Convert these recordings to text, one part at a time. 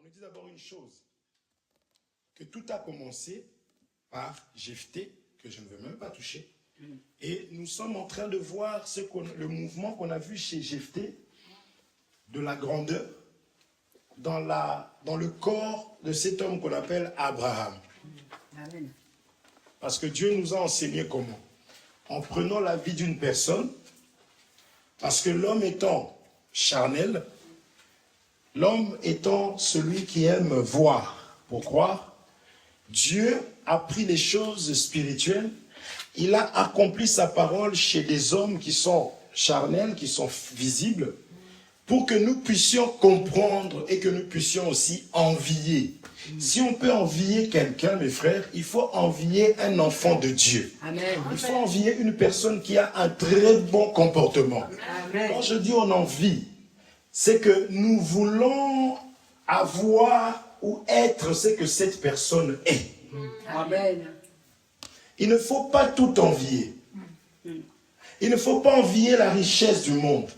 nous dit d'abord une chose, que tout a commencé par Jephthé, que je ne veux même pas toucher. Et nous sommes en train de voir le mouvement qu'on a vu chez Jephthé, de la grandeur, dans le corps de cet homme qu'on appelle Abraham. Amen. Parce que Dieu nous a enseigné comment? En prenant la vie d'une personne, parce que l'homme étant charnel, l'homme étant celui qui aime voir pour croire, Dieu a pris les choses spirituelles, il a accompli sa parole chez des hommes qui sont charnels, qui sont visibles, pour que nous puissions comprendre et que nous puissions aussi envier. Si on peut envier quelqu'un, mes frères, il faut envier un enfant de Dieu. Amen. Il faut envier une personne qui a un très bon comportement. Amen. Quand je dis on envie, c'est que nous voulons avoir ou être ce que cette personne est. Amen. Il ne faut pas tout envier. Il ne faut pas envier la richesse du monde.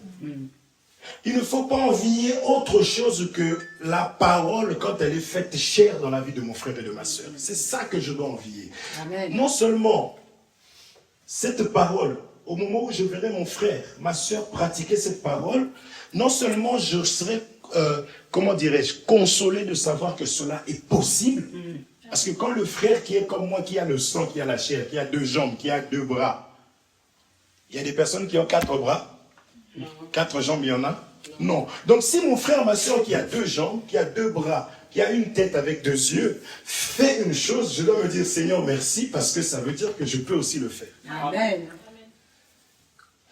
Il ne faut pas envier autre chose que la parole quand elle est faite chère dans la vie de mon frère et de ma soeur. C'est ça que je dois envier. Amen. Non seulement cette parole, au moment où je verrai mon frère, ma soeur pratiquer cette parole, non seulement je serai, comment dirais-je, consolé de savoir que cela est possible, parce que quand le frère qui est comme moi, qui a le sang, qui a la chair, qui a 2 jambes, qui a 2 bras, il y a des personnes qui ont 4 bras, 4 jambes, il y en a? Non. Donc si mon frère, ma soeur qui a 2 jambes, qui a 2 bras, qui a une tête avec 2 yeux, fait une chose, je dois me dire Seigneur merci, parce que ça veut dire que je peux aussi le faire. Amen.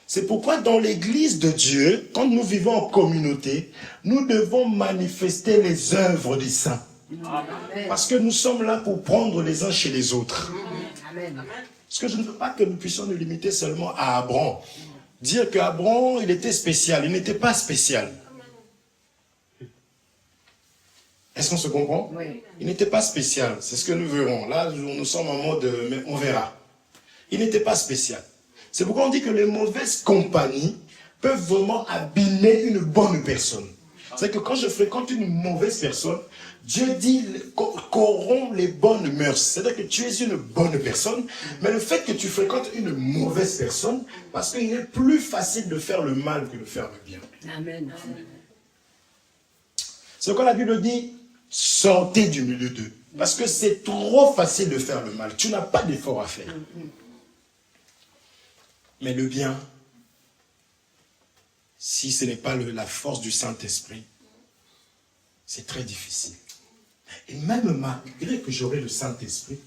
C'est pourquoi dans l'église de Dieu, quand nous vivons en communauté, nous devons manifester les œuvres des saints. Amen. Parce que nous sommes là pour prendre les uns chez les autres. Amen. Parce que je ne veux pas que nous puissions nous limiter seulement à Abraham. Dire qu'Abraham, il était spécial. Il n'était pas spécial. Est-ce qu'on se comprend? Oui. Il n'était pas spécial. C'est ce que nous verrons. Là, nous sommes en mode, mais on verra. Il n'était pas spécial. C'est pourquoi on dit que les mauvaises compagnies peuvent vraiment abîmer une bonne personne. C'est que quand je fréquente une mauvaise personne, Dieu dit qu'auront les bonnes mœurs. C'est-à-dire que tu es une bonne personne, mais le fait que tu fréquentes une mauvaise personne, parce qu'il est plus facile de faire le mal que de faire le bien. Amen. C'est pourquoi la Bible dit, sortez du milieu d'eux. Parce que c'est trop facile de faire le mal. Tu n'as pas d'effort à faire. Mais le bien, si ce n'est pas la force du Saint-Esprit, c'est très difficile. Et même malgré que j'aurai le Saint-Esprit,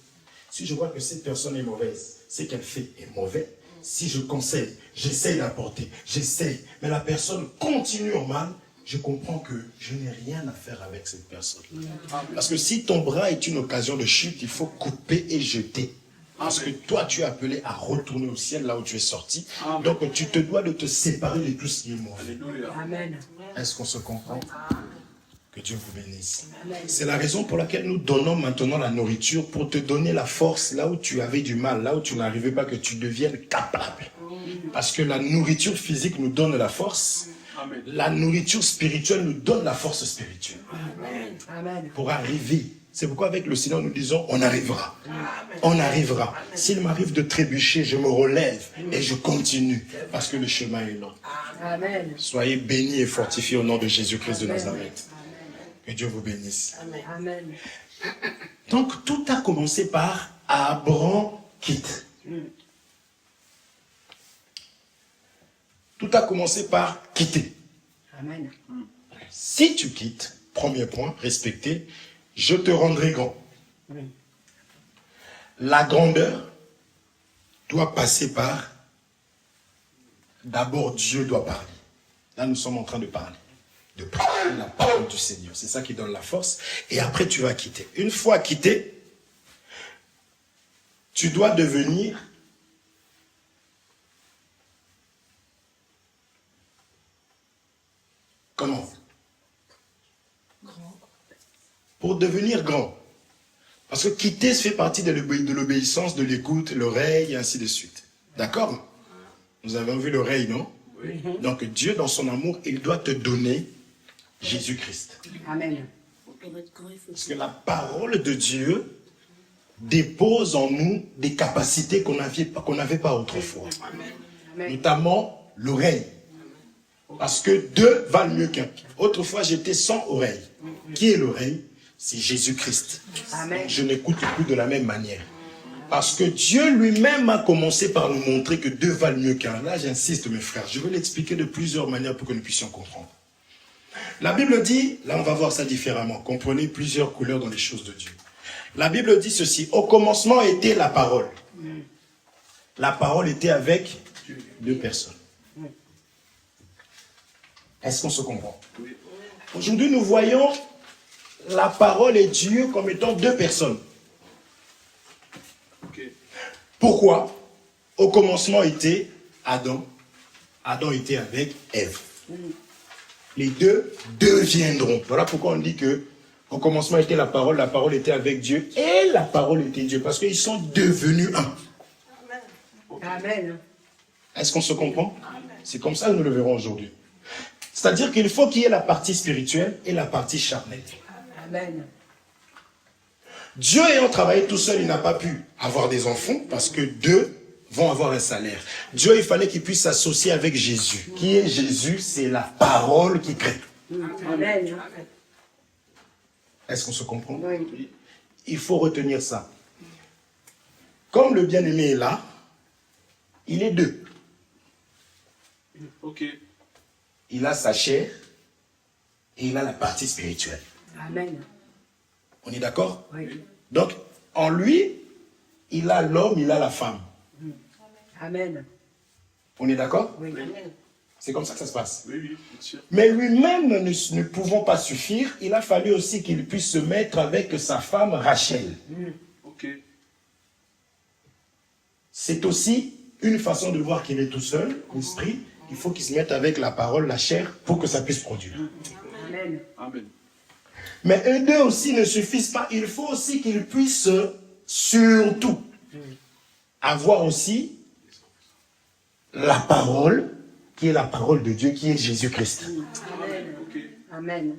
si je vois que cette personne est mauvaise, ce qu'elle fait est mauvais, si je conseille, j'essaye d'apporter, j'essaye, mais la personne continue en mal, je comprends que je n'ai rien à faire avec cette personne. Parce que si ton bras est une occasion de chute, il faut couper et jeter. Parce que toi, tu es appelé à retourner au ciel, là où tu es sorti. Donc, tu te dois de te séparer de tout ce qui est mauvais. Amen. Est-ce qu'on se comprend? Que Dieu vous bénisse. C'est la raison pour laquelle nous donnons maintenant la nourriture, pour te donner la force là où tu avais du mal, là où tu n'arrivais pas, que tu deviennes capable. Parce que la nourriture physique nous donne la force. La nourriture spirituelle nous donne la force spirituelle. Amen. Pour arriver. C'est pourquoi avec le Seigneur nous disons, on arrivera. On arrivera. S'il m'arrive de trébucher, je me relève et je continue. Parce que le chemin est long. Amen. Soyez bénis et fortifiés au nom de Jésus-Christ de Nazareth. Que Dieu vous bénisse. Amen. Donc tout a commencé par Abraham quitte. Tout a commencé par quitter. Amen. Si tu quittes, premier point, respecter, je te rendrai grand. La grandeur doit passer par, d'abord Dieu doit parler. Là nous sommes en train de parler, de prêcher la parole du Seigneur. C'est ça qui donne la force. Et après tu vas quitter. Une fois quitté, tu dois devenir comment? Pour devenir grand. Parce que quitter fait partie de l'obéissance, de l'écoute, l'oreille, et ainsi de suite. D'accord? Nous avons vu l'oreille, non? Oui. Donc Dieu, dans son amour, il doit te donner Jésus-Christ. Amen. Parce que la parole de Dieu dépose en nous des capacités qu'on n'avait pas autrefois. Notamment l'oreille. Parce que deux valent mieux qu'un. Autrefois, j'étais sans oreille. Qui est l'oreille? C'est Jésus-Christ. Je n'écoute plus de la même manière. Parce que Dieu lui-même a commencé par nous montrer que deux valent mieux qu'un. Là, j'insiste, mes frères. Je vais l'expliquer de plusieurs manières pour que nous puissions comprendre. La Bible dit, là on va voir ça différemment, comprenez plusieurs couleurs dans les choses de Dieu. La Bible dit ceci, au commencement était la parole. La parole était avec deux personnes. Est-ce qu'on se comprend? Aujourd'hui, nous voyons la parole et Dieu comme étant deux personnes. Pourquoi? Au commencement était Adam. Adam était avec Ève. Les deux deviendront. Voilà pourquoi on dit que au commencement était la parole était avec Dieu et la parole était Dieu. Parce qu'ils sont devenus un. Amen. Est-ce qu'on se comprend? C'est comme ça que nous le verrons aujourd'hui. C'est-à-dire qu'il faut qu'il y ait la partie spirituelle et la partie charnelle. Amen. Dieu ayant travaillé tout seul, il n'a pas pu avoir des enfants parce que deux vont avoir un salaire. Dieu, il fallait qu'il puisse s'associer avec Jésus. Qui est Jésus? C'est la parole qui crée. Amen. Est-ce qu'on se comprend? Oui. Il faut retenir ça. Comme le bien-aimé est là, il est deux. Ok. Il a sa chair et il a la partie spirituelle. Amen. On est d'accord? Oui. Donc, en lui, il a l'homme, il a la femme. Amen. On est d'accord? Oui. C'est comme ça que ça se passe. Oui, bien sûr. Mais lui-même ne pouvant pas suffire, il a fallu aussi qu'il puisse se mettre avec sa femme Rachel. Ok. C'est aussi une façon de voir qu'il est tout seul, l'esprit. Il faut qu'il se mette avec la parole, la chair, pour que ça puisse produire. Amen. Amen. Mais eux deux aussi ne suffisent pas. Il faut aussi qu'ils puissent surtout avoir aussi la parole, qui est la parole de Dieu, qui est Jésus-Christ. Amen. Ok. Amen.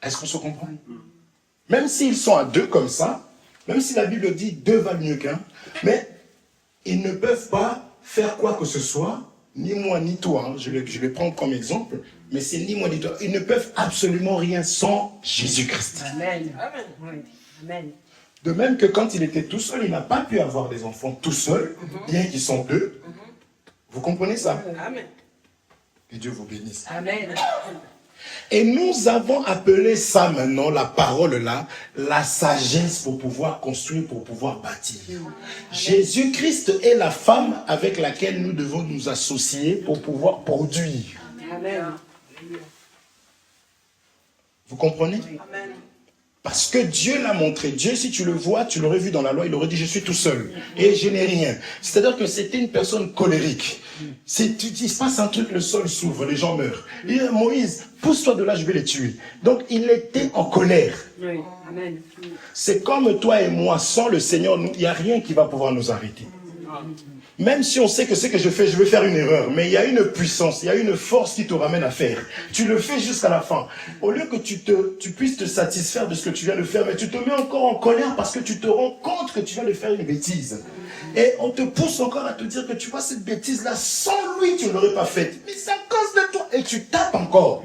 Est-ce qu'on se comprend? Même s'ils sont à deux comme ça, même si la Bible dit deux valent mieux qu'un, mais ils ne peuvent pas faire quoi que ce soit, ni moi ni toi, hein, je vais prendre comme exemple, mais c'est ni moi ni toi. Ils ne peuvent absolument rien sans Jésus-Christ. Amen. Oui. Amen. De même que quand il était tout seul, il n'a pas pu avoir des enfants tout seul, bien qu'ils sont deux. Vous comprenez ça? Amen. Que Dieu vous bénisse. Amen. Et nous avons appelé ça maintenant, la parole là, la sagesse pour pouvoir construire, pour pouvoir bâtir. Jésus-Christ est la femme avec laquelle nous devons nous associer pour pouvoir produire. Amen. Vous comprenez? Amen. Parce que Dieu l'a montré. Dieu, si tu le vois, tu l'aurais vu dans la loi, il aurait dit, je suis tout seul. Et je n'ai rien. C'est-à-dire que c'était une personne colérique. Il se passe un truc, le sol s'ouvre, les gens meurent. Il dit, Moïse, pousse-toi de là, je vais les tuer. Donc, il était en colère. Oui. Amen. C'est comme toi et moi, sans le Seigneur, il n'y a rien qui va pouvoir nous arrêter. Même si on sait que ce que je vais faire une erreur, mais il y a une puissance, il y a une force qui te ramène à faire. Tu le fais jusqu'à la fin. Au lieu que tu puisses te satisfaire de ce que tu viens de faire, mais tu te mets encore en colère parce que tu te rends compte que tu viens de faire une bêtise. Et on te pousse encore à te dire que tu vois cette bêtise-là, sans lui, tu ne l'aurais pas faite. Mais c'est à cause de toi. Et tu tapes encore.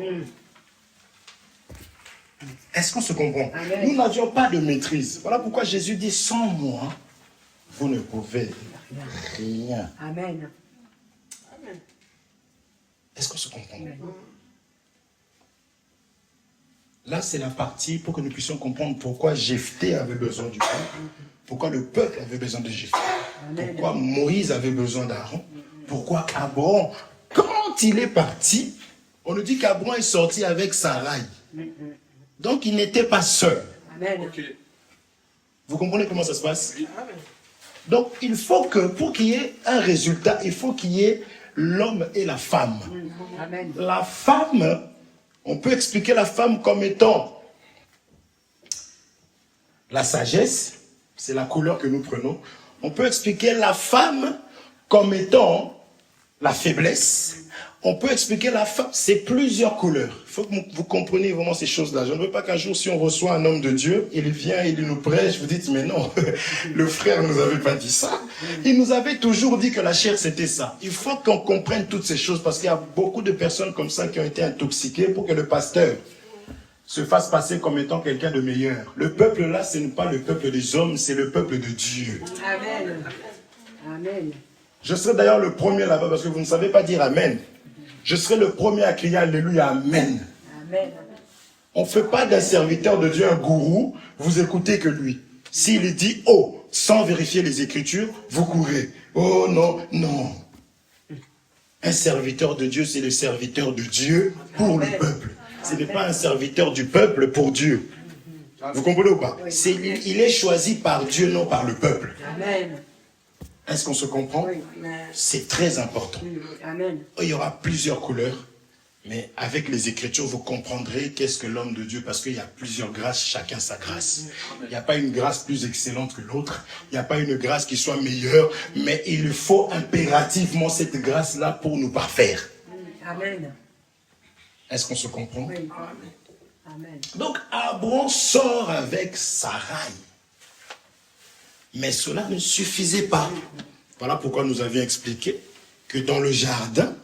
Est-ce qu'on se comprend? Amen. Nous n'avions pas de maîtrise. Voilà pourquoi Jésus dit, sans moi, vous ne pouvez rien. Amen. Est-ce qu'on se comprend? Là, c'est la partie pour que nous puissions comprendre pourquoi Jephthé avait besoin du peuple, pourquoi le peuple avait besoin de Jephthé, pourquoi Moïse avait besoin d'Aaron, pourquoi Abraham, quand il est parti, on nous dit qu'Abraham est sorti avec Sarai. Donc, il n'était pas seul. Amen. Ok. Vous comprenez comment ça se passe? Amen. Donc, il faut que, pour qu'il y ait un résultat, il faut qu'il y ait l'homme et la femme. Amen. La femme, on peut expliquer la femme comme étant la sagesse, c'est la couleur que nous prenons. On peut expliquer la femme comme étant la faiblesse. On peut expliquer la femme, c'est plusieurs couleurs. Il faut que vous compreniez vraiment ces choses-là. Je ne veux pas qu'un jour, si on reçoit un homme de Dieu, il vient, il nous prêche, vous dites, mais non, le frère ne nous avait pas dit ça. Il nous avait toujours dit que la chair, c'était ça. Il faut qu'on comprenne toutes ces choses parce qu'il y a beaucoup de personnes comme ça qui ont été intoxiquées pour que le pasteur se fasse passer comme étant quelqu'un de meilleur. Le peuple là, ce n'est pas le peuple des hommes, c'est le peuple de Dieu. Amen. Amen. Je serai d'ailleurs le premier là-bas parce que vous ne savez pas dire Amen. Je serai le premier à crier Alléluia, Amen. Amen. On ne fait pas d'un serviteur de Dieu un gourou, vous écoutez que lui. S'il dit « Oh », sans vérifier les Écritures, vous courez. Oh non, non. Un serviteur de Dieu, c'est le serviteur de Dieu pour le peuple. Ce n'est pas un serviteur du peuple pour Dieu. Vous comprenez ou pas? Il est choisi par Dieu, non par le peuple. Amen. Est-ce qu'on se comprend? C'est très important. Amen. Il y aura plusieurs couleurs, mais avec les Écritures, vous comprendrez qu'est-ce que l'homme de Dieu, parce qu'il y a plusieurs grâces, chacun sa grâce. Il n'y a pas une grâce plus excellente que l'autre, il n'y a pas une grâce qui soit meilleure, mais il faut impérativement cette grâce-là pour nous parfaire. Amen. Est-ce qu'on se comprend? Oui. Amen. Donc, Abraham sort avec Sarai. Mais cela ne suffisait pas. Voilà pourquoi nous avions expliqué que dans le jardin,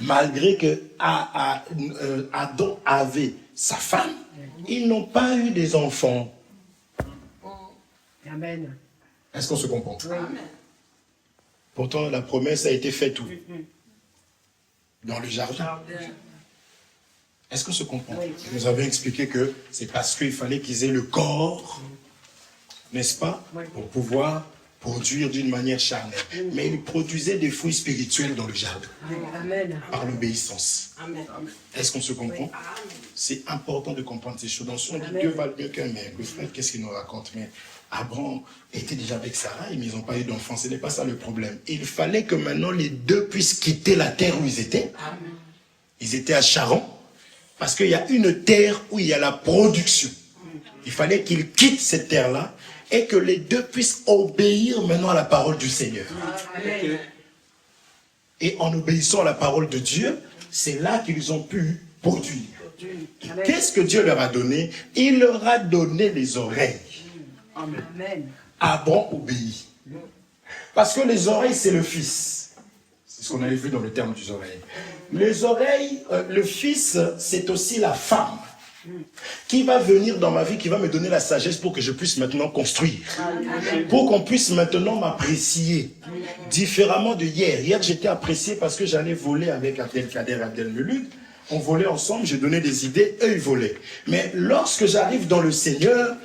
malgré que Adam avait sa femme, ils n'ont pas eu des enfants. Amen. Est-ce qu'on se comprend? Oui. Pourtant, la promesse a été faite où? Dans le jardin. Est-ce qu'on se comprend? Oui. Nous avions expliqué que c'est parce qu'il fallait qu'ils aient le corps, n'est-ce pas, Oui. pour pouvoir produire d'une manière charnelle. Mais ils produisaient des fruits spirituels dans le jardin, Amen. par l'obéissance. Amen. Est-ce qu'on se comprend? C'est important de comprendre ces choses. Dans son dit, Dieu valent mieux qu'un mec. Le frère, qu'est-ce qu'il nous raconte? Mais Abraham était déjà avec Sarah, mais ils n'ont pas eu d'enfants. Ce n'est pas ça le problème. Il fallait que maintenant les deux puissent quitter la terre où ils étaient. Ils étaient à Charan, parce qu'il y a une terre où il y a la production. Il fallait qu'ils quittent cette terre-là et que les deux puissent obéir maintenant à la parole du Seigneur. Amen. Et en obéissant à la parole de Dieu, c'est là qu'ils ont pu produire. Amen. Qu'est-ce que Dieu leur a donné? Il leur a donné les oreilles. Amen. Abraham obéit. Parce que les oreilles, c'est le fils. C'est ce qu'on avait vu dans le terme des oreilles. Les oreilles, le fils, c'est aussi la femme qui va venir dans ma vie, qui va me donner la sagesse pour que je puisse maintenant construire. Pour qu'on puisse maintenant m'apprécier différemment de hier. Hier, j'étais apprécié parce que j'allais voler avec Abdelkader et Abdelmulud. On volait ensemble, j'ai donné des idées, eux ils volaient. Mais lorsque j'arrive dans le Seigneur,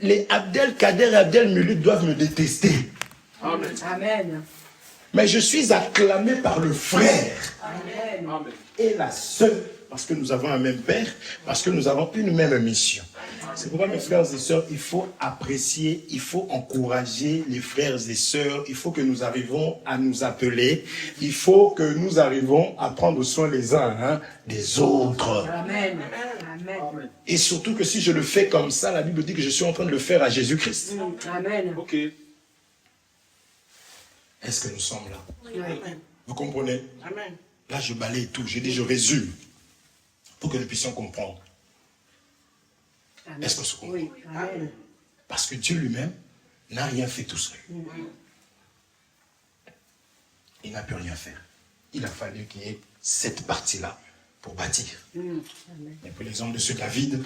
les Abdelkader et Abdelmulud doivent me détester. Amen. Mais je suis acclamé par le frère Amen. et la sœur, parce que nous avons un même père, parce que nous avons une même mission. C'est pourquoi, mes frères et sœurs, il faut apprécier, il faut encourager les frères et sœurs, il faut que nous arrivons à nous appeler, il faut que nous arrivons à prendre soin les uns des autres. Amen. Amen. Et surtout que si je le fais comme ça, la Bible dit que je suis en train de le faire à Jésus-Christ. Amen. Ok. Est-ce que nous sommes là? Oui. Vous comprenez? Là, je balaye tout, je dis, je résume, pour que nous puissions comprendre. Amen. Est-ce qu'on se comprend? Oui. Amen. Parce que Dieu lui-même n'a rien fait tout seul. Il n'a pu rien faire. Il a fallu qu'il y ait cette partie-là pour bâtir. Amen. Et pour l'exemple de ce David,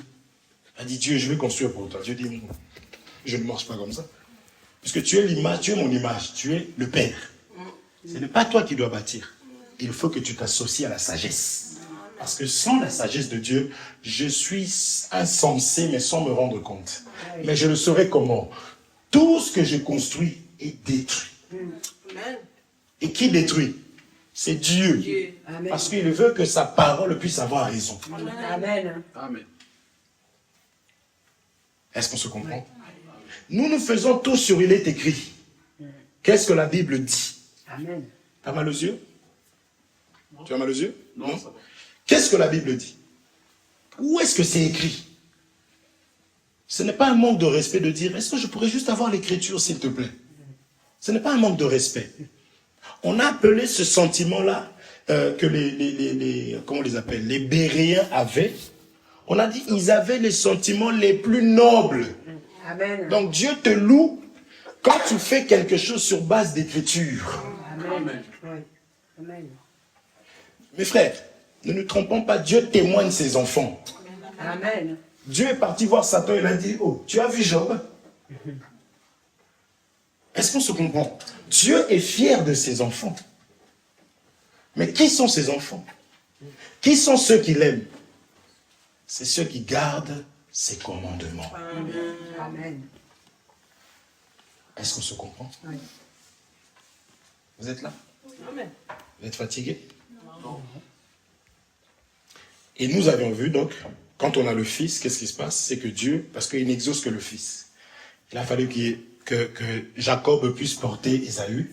il a dit, Dieu, je vais construire pour toi. Dieu dit, non, je ne marche pas comme ça. Parce que tu es l'image, tu es mon image, tu es le Père. Ce n'est pas toi qui dois bâtir. Il faut que tu t'associes à la sagesse. Parce que sans la sagesse de Dieu, je suis insensé, mais sans me rendre compte. Mais je le saurai comment? Tout ce que je construis est détruit. Et qui détruit? C'est Dieu. Amen. Parce qu'il veut que sa parole puisse avoir raison. Amen. Amen. Est-ce qu'on se comprend? Nous faisons tout sur il est écrit. Qu'est-ce que la Bible dit? Amen. T'as mal aux yeux? Tu as mal aux yeux? Non, ça va. Qu'est-ce que la Bible dit? Où est-ce que c'est écrit? Ce n'est pas un manque de respect de dire, est-ce que je pourrais juste avoir l'écriture, s'il te plaît? Ce n'est pas un manque de respect. On a appelé ce sentiment-là que comment on les appelle, les Béréens avaient. On a dit ils avaient les sentiments les plus nobles. Amen. Donc Dieu te loue quand tu fais quelque chose sur base d'écriture. Amen. Oui. Amen. Mes frères, ne nous trompons pas, Dieu témoigne ses enfants. Amen. Dieu est parti voir Satan, il a dit, oh, tu as vu Job? Est-ce qu'on se comprend? Dieu est fier de ses enfants. Mais qui sont ses enfants? Qui sont ceux qui l'aiment? C'est ceux qui gardent ses commandements. Amen. Est-ce qu'on se comprend? Oui. Vous êtes là? Amen. Vous êtes fatigué? Non. Et nous avions vu donc, quand on a le Fils, qu'est-ce qui se passe? C'est que Dieu, parce qu'il n'exauce que le Fils. Il a fallu que Jacob puisse porter Ésaü,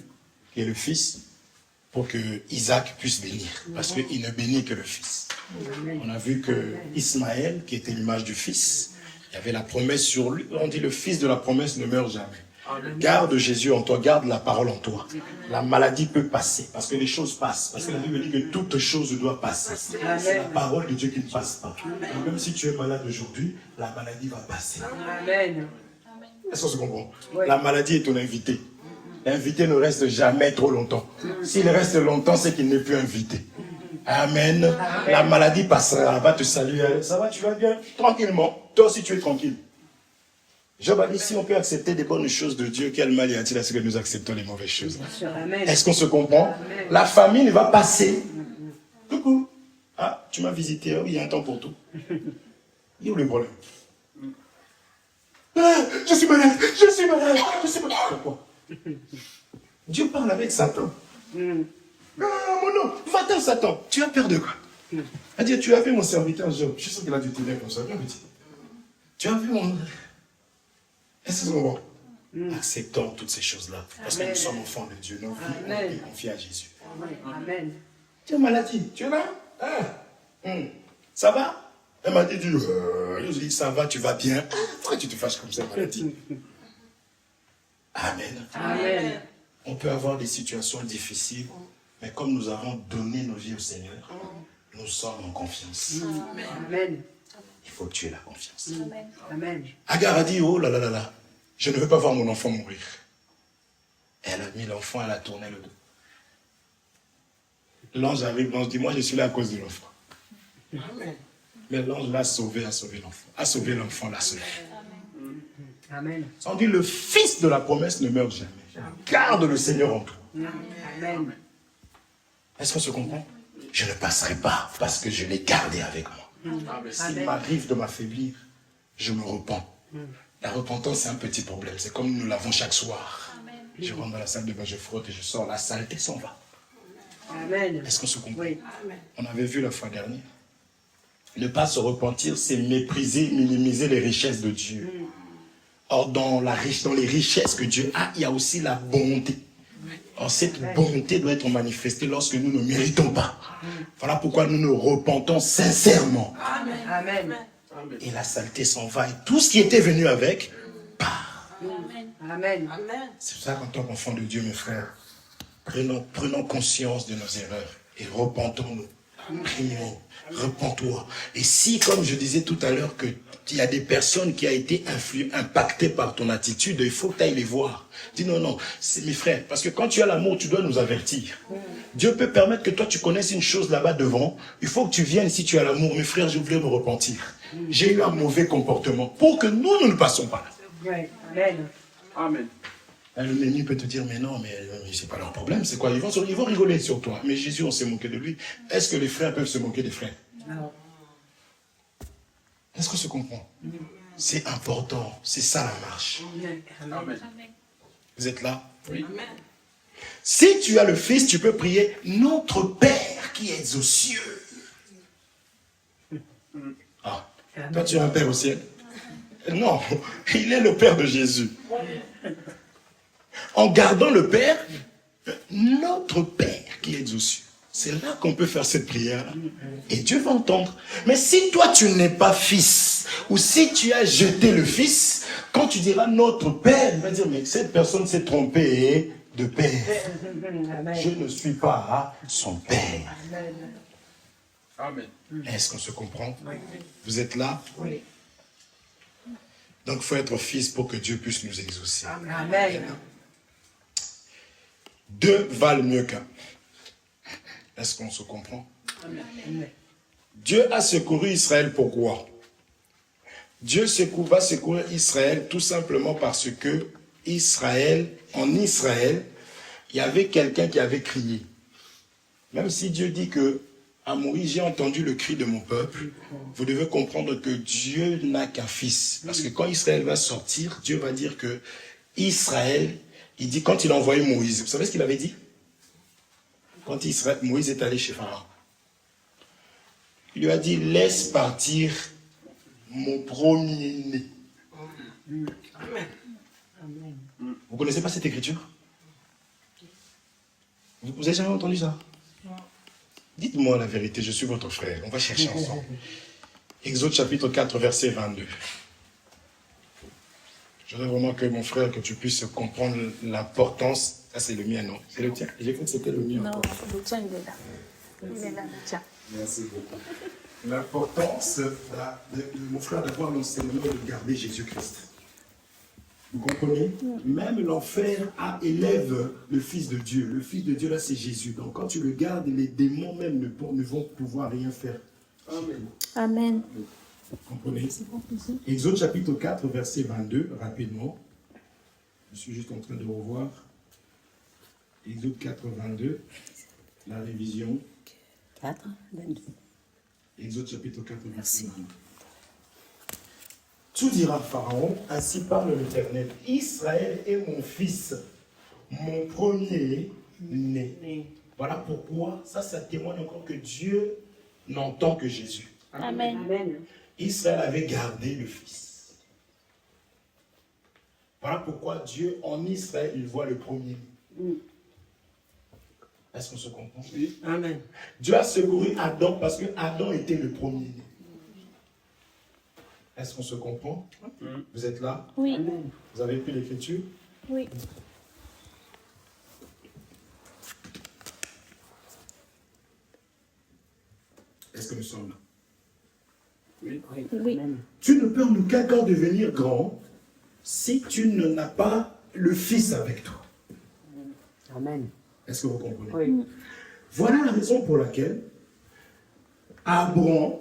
qui est le Fils, pour que Isaac puisse bénir. Parce qu'il ne bénit que le Fils. On a vu que Ismaël, qui était l'image du Fils, il y avait la promesse sur lui. On dit le Fils de la promesse ne meurt jamais. Garde Jésus en toi, garde la parole en toi. La maladie peut passer, parce que les choses passent. Parce que la Bible dit que toute chose doit passer. C'est la parole de Dieu qui ne passe pas. Donc même si tu es malade aujourd'hui, la maladie va passer. Amen. Est-ce qu'on se comprend? Oui. La maladie est ton invité. L'invité ne reste jamais trop longtemps. S'il reste longtemps, c'est qu'il n'est plus invité. Amen. Amen. La maladie passera, elle va te saluer. Ça va, tu vas bien? Tranquillement. Toi aussi, tu es tranquille. Job a dit, si on peut accepter des bonnes choses de Dieu, quel mal y a-t-il à ce que nous acceptons les mauvaises choses? Est-ce qu'on se comprend? Amen. La famine va passer. Coucou. Ah, tu m'as visité. Oui, il y a un temps pour tout. Il y a où le problème? Ah, je suis malade. Pourquoi? Dieu parle avec Satan. Ah, mon nom, va-t'en, Satan. Tu as peur de quoi? Il a dit, tu as vu mon serviteur Job. Je suis sûr qu'il a dû te dire comme ça. Bien petit. Tu as vu mon... Est-ce que c'est bon? Acceptons toutes ces choses-là. Parce que nous sommes enfants de Dieu. Nos vies ont été confiées à Jésus. Amen. Tu es maladie. Tu es là? Ah. Ça va? Elle m'a dit, je dis, ça va, tu vas bien. Pourquoi tu te fâches comme ça, maladie? Amen. Amen. On peut avoir des situations difficiles, mais comme nous avons donné nos vies au Seigneur, nous sommes en confiance. Amen. Il faut tuer la confiance. Amen. Agar a dit, oh là là là là, je ne veux pas voir mon enfant mourir. Elle a mis l'enfant, elle a tourné le dos. L'ange arrive, l'ange dit, moi je suis là à cause de l'enfant. Mais l'ange l'a sauvé, a sauvé l'enfant. A sauvé l'enfant, l'a sauvé. Amen. On dit, le fils de la promesse ne meurt jamais. Garde le Seigneur en toi. Amen. Est-ce qu'on se comprend? Je ne passerai pas parce que je l'ai gardé avec moi. S'il m'arrive de m'affaiblir, je me repens. La repentance, c'est un petit problème. C'est comme nous l'avons chaque soir. Je rentre dans la salle de bain, je frotte et je sors. La saleté s'en va. Amen. Est-ce qu'on se comprend? Oui. On avait vu la fois dernière. Ne pas se repentir, c'est mépriser, minimiser les richesses de Dieu. Or, dans les richesses que Dieu a, il y a aussi la bonté. Or, cette bonté doit être manifestée lorsque nous ne méritons pas. Voilà pourquoi nous nous repentons sincèrement. Amen. Et la saleté s'en va. Et tout ce qui était venu avec part. Amen. C'est pour ça qu'en tant qu'enfants de Dieu, mes frères, prenons conscience de nos erreurs et repentons-nous. Prions, repens-toi. Et si, comme je disais tout à l'heure, qu'il y a des personnes qui ont été impactées par ton attitude, il faut que tu ailles les voir. Dis non, c'est mes frères. Parce que quand tu as l'amour, tu dois nous avertir. Dieu peut permettre que toi, tu connaisses une chose là-bas devant. Il faut que tu viennes si tu as l'amour. Mes frères, je voulais me repentir. J'ai eu un mauvais comportement pour que nous ne passons pas là. Oui. Amen. Amen. L'ennemi peut te dire, mais non, mais c'est pas leur problème. C'est quoi? Ils vont rigoler sur toi. Mais Jésus, on s'est moqué de lui. Est-ce que les frères peuvent se moquer des frères? Non. Est-ce qu'on se comprend? C'est important. C'est ça la marche. Amen. Vous êtes là? Oui. Si tu as le Fils, tu peux prier notre Père qui est aux cieux. Ah, toi tu as un Père au ciel? Non, il est le Père de Jésus. En gardant le Père, notre Père qui est aux cieux. C'est là qu'on peut faire cette prière-là. Et Dieu va entendre. Mais si toi tu n'es pas fils, ou si tu as jeté le Fils, quand tu diras notre Père, il va dire, mais cette personne s'est trompée. de père. Amen. Je ne suis pas son père. Amen. Amen. Est-ce qu'on se comprend? Vous êtes là? Oui. Donc, il faut être fils pour que Dieu puisse nous exaucer. Amen. Deux valent mieux qu'un. Est-ce qu'on se comprend? Amen. Dieu a secouru Israël, pourquoi? Dieu va secourir Israël tout simplement parce que en Israël, il y avait quelqu'un qui avait crié. Même si Dieu dit que à Moïse, j'ai entendu le cri de mon peuple, vous devez comprendre que Dieu n'a qu'un fils. Parce que quand Israël va sortir, Dieu va dire que Israël, il dit quand il a envoyé Moïse, vous savez ce qu'il avait dit? Quand Moïse est allé chez Pharaon, il lui a dit, laisse partir mon premier-né. Vous connaissez pas cette écriture? Vous avez jamais entendu ça? Dites-moi la vérité, je suis votre frère. On va chercher ensemble. Exode chapitre 4, verset 22. Je voudrais vraiment que mon frère, que tu puisses comprendre l'importance. Ça, c'est le mien, non? C'est le tien. J'ai cru que c'était le mien. Non, le tien, il est là. Il est là, le tien. Merci beaucoup. L'importance de mon frère d'avoir l'enseignement de garder Jésus-Christ. Vous comprenez? Même l'enfer élève le Fils de Dieu. Le Fils de Dieu, là, c'est Jésus. Donc, quand tu le gardes, les démons même ne vont pouvoir rien faire. Amen. Amen. Vous comprenez? Exode chapitre 4, verset 22, rapidement. Je suis juste en train de revoir. Exode 4, 22, la révision. 4, 22. Exode chapitre 4, verset 22. Tu diras Pharaon, ainsi parle l'Éternel, Israël est mon fils, mon premier-né. Voilà pourquoi, ça témoigne encore que Dieu n'entend que Jésus. Amen. Amen. Israël avait gardé le fils. Voilà pourquoi Dieu, en Israël, il voit le premier-né. Est-ce qu'on se comprend? Oui. Amen. Dieu a secouru Adam parce que Adam était le premier-né. Est-ce qu'on se comprend? Vous êtes là? Oui. Amen. Vous avez pris l'écriture? Oui. Est-ce que nous sommes là? Oui. Oui. Amen. Tu ne peux en aucun cas devenir grand si tu n'as pas le Fils avec toi. Amen. Est-ce que vous comprenez? Oui. Voilà la raison pour laquelle Abraham,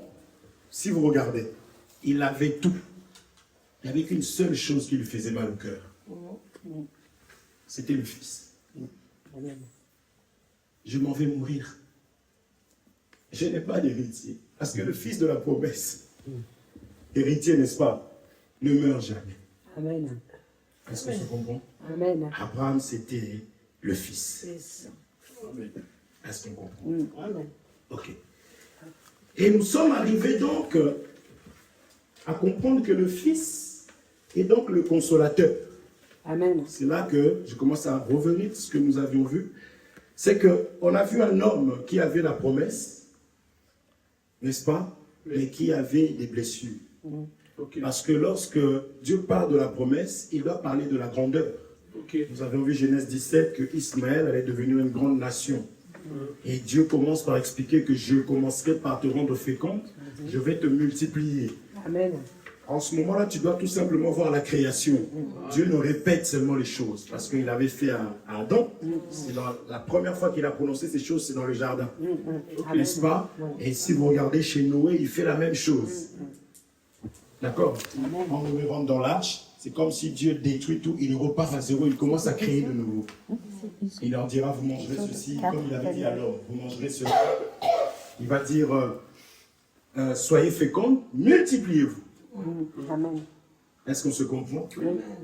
si vous regardez, il avait tout. Il n'y avait qu'une seule chose qui lui faisait mal au cœur. C'était le Fils. Amen. Je m'en vais mourir. Je n'ai pas d'héritier. Parce que le Fils de la promesse, héritier, n'est-ce pas, ne meurt jamais. Amen. Est-ce qu'on se comprend? Amen. Abraham, c'était le Fils. C'est ça. Est-ce qu'on comprend? Amen. Ok. Et nous sommes arrivés donc à comprendre que le Fils est donc le consolateur. Amen. C'est là que je commence à revenir à ce que nous avions vu. C'est qu'on a vu un homme qui avait la promesse, n'est-ce pas, mais qui avait des blessures. Parce que lorsque Dieu parle de la promesse, il doit parler de la grandeur. Nous avons vu Genèse 17 que Ismaël allait devenir une grande nation. Et Dieu commence par expliquer que je commencerai par te rendre féconde, je vais te multiplier. Amen. En ce moment-là, tu dois tout simplement voir la création. Dieu nous répète seulement les choses. Parce qu'il avait fait à Adam. C'est la première fois qu'il a prononcé ces choses, c'est dans le jardin. N'est-ce pas? Et si vous regardez chez Noé, il fait la même chose. D'accord? Quand Noé rentre dans l'arche, c'est comme si Dieu détruit tout, il repart à zéro, il commence à créer de nouveau. Il leur dira, vous mangerez ceci, comme il avait dit à l'homme, vous mangerez cela. Il va dire, soyez fécondes, multipliez-vous. Amen. Est-ce qu'on se comprend?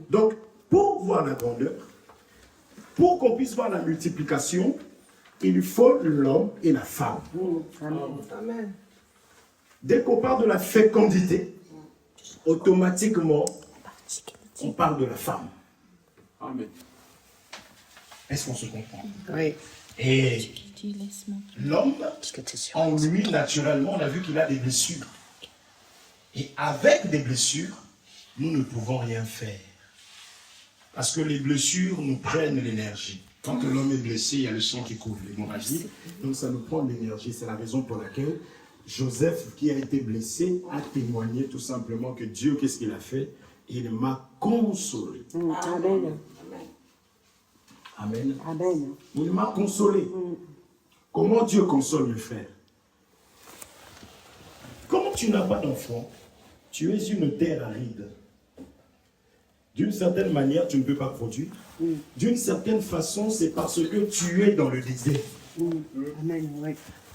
Donc, pour voir la grandeur, pour qu'on puisse voir la multiplication, il faut l'homme et la femme. Amen. Dès qu'on parle de la fécondité, automatiquement, on parle de la femme. Amen. Est-ce qu'on se comprend? Oui. Et l'homme, Parce que tu es sûr. en lui, naturellement, on a vu qu'il a des blessures. Et avec des blessures, nous ne pouvons rien faire. Parce que les blessures nous prennent l'énergie. Quand l'homme est blessé, il y a le sang qui coule, l'hémorragie. Donc ça nous prend de l'énergie. C'est la raison pour laquelle Joseph, qui a été blessé, a témoigné tout simplement que Dieu, qu'est-ce qu'il a fait? Il m'a consolé. Amen. Amen. Amen. Il m'a consolé. Comment Dieu console mes frères? Comme tu n'as pas d'enfant, tu es une terre aride. D'une certaine manière, tu ne peux pas produire. D'une certaine façon, c'est parce que tu es dans le désert. Amen, oui.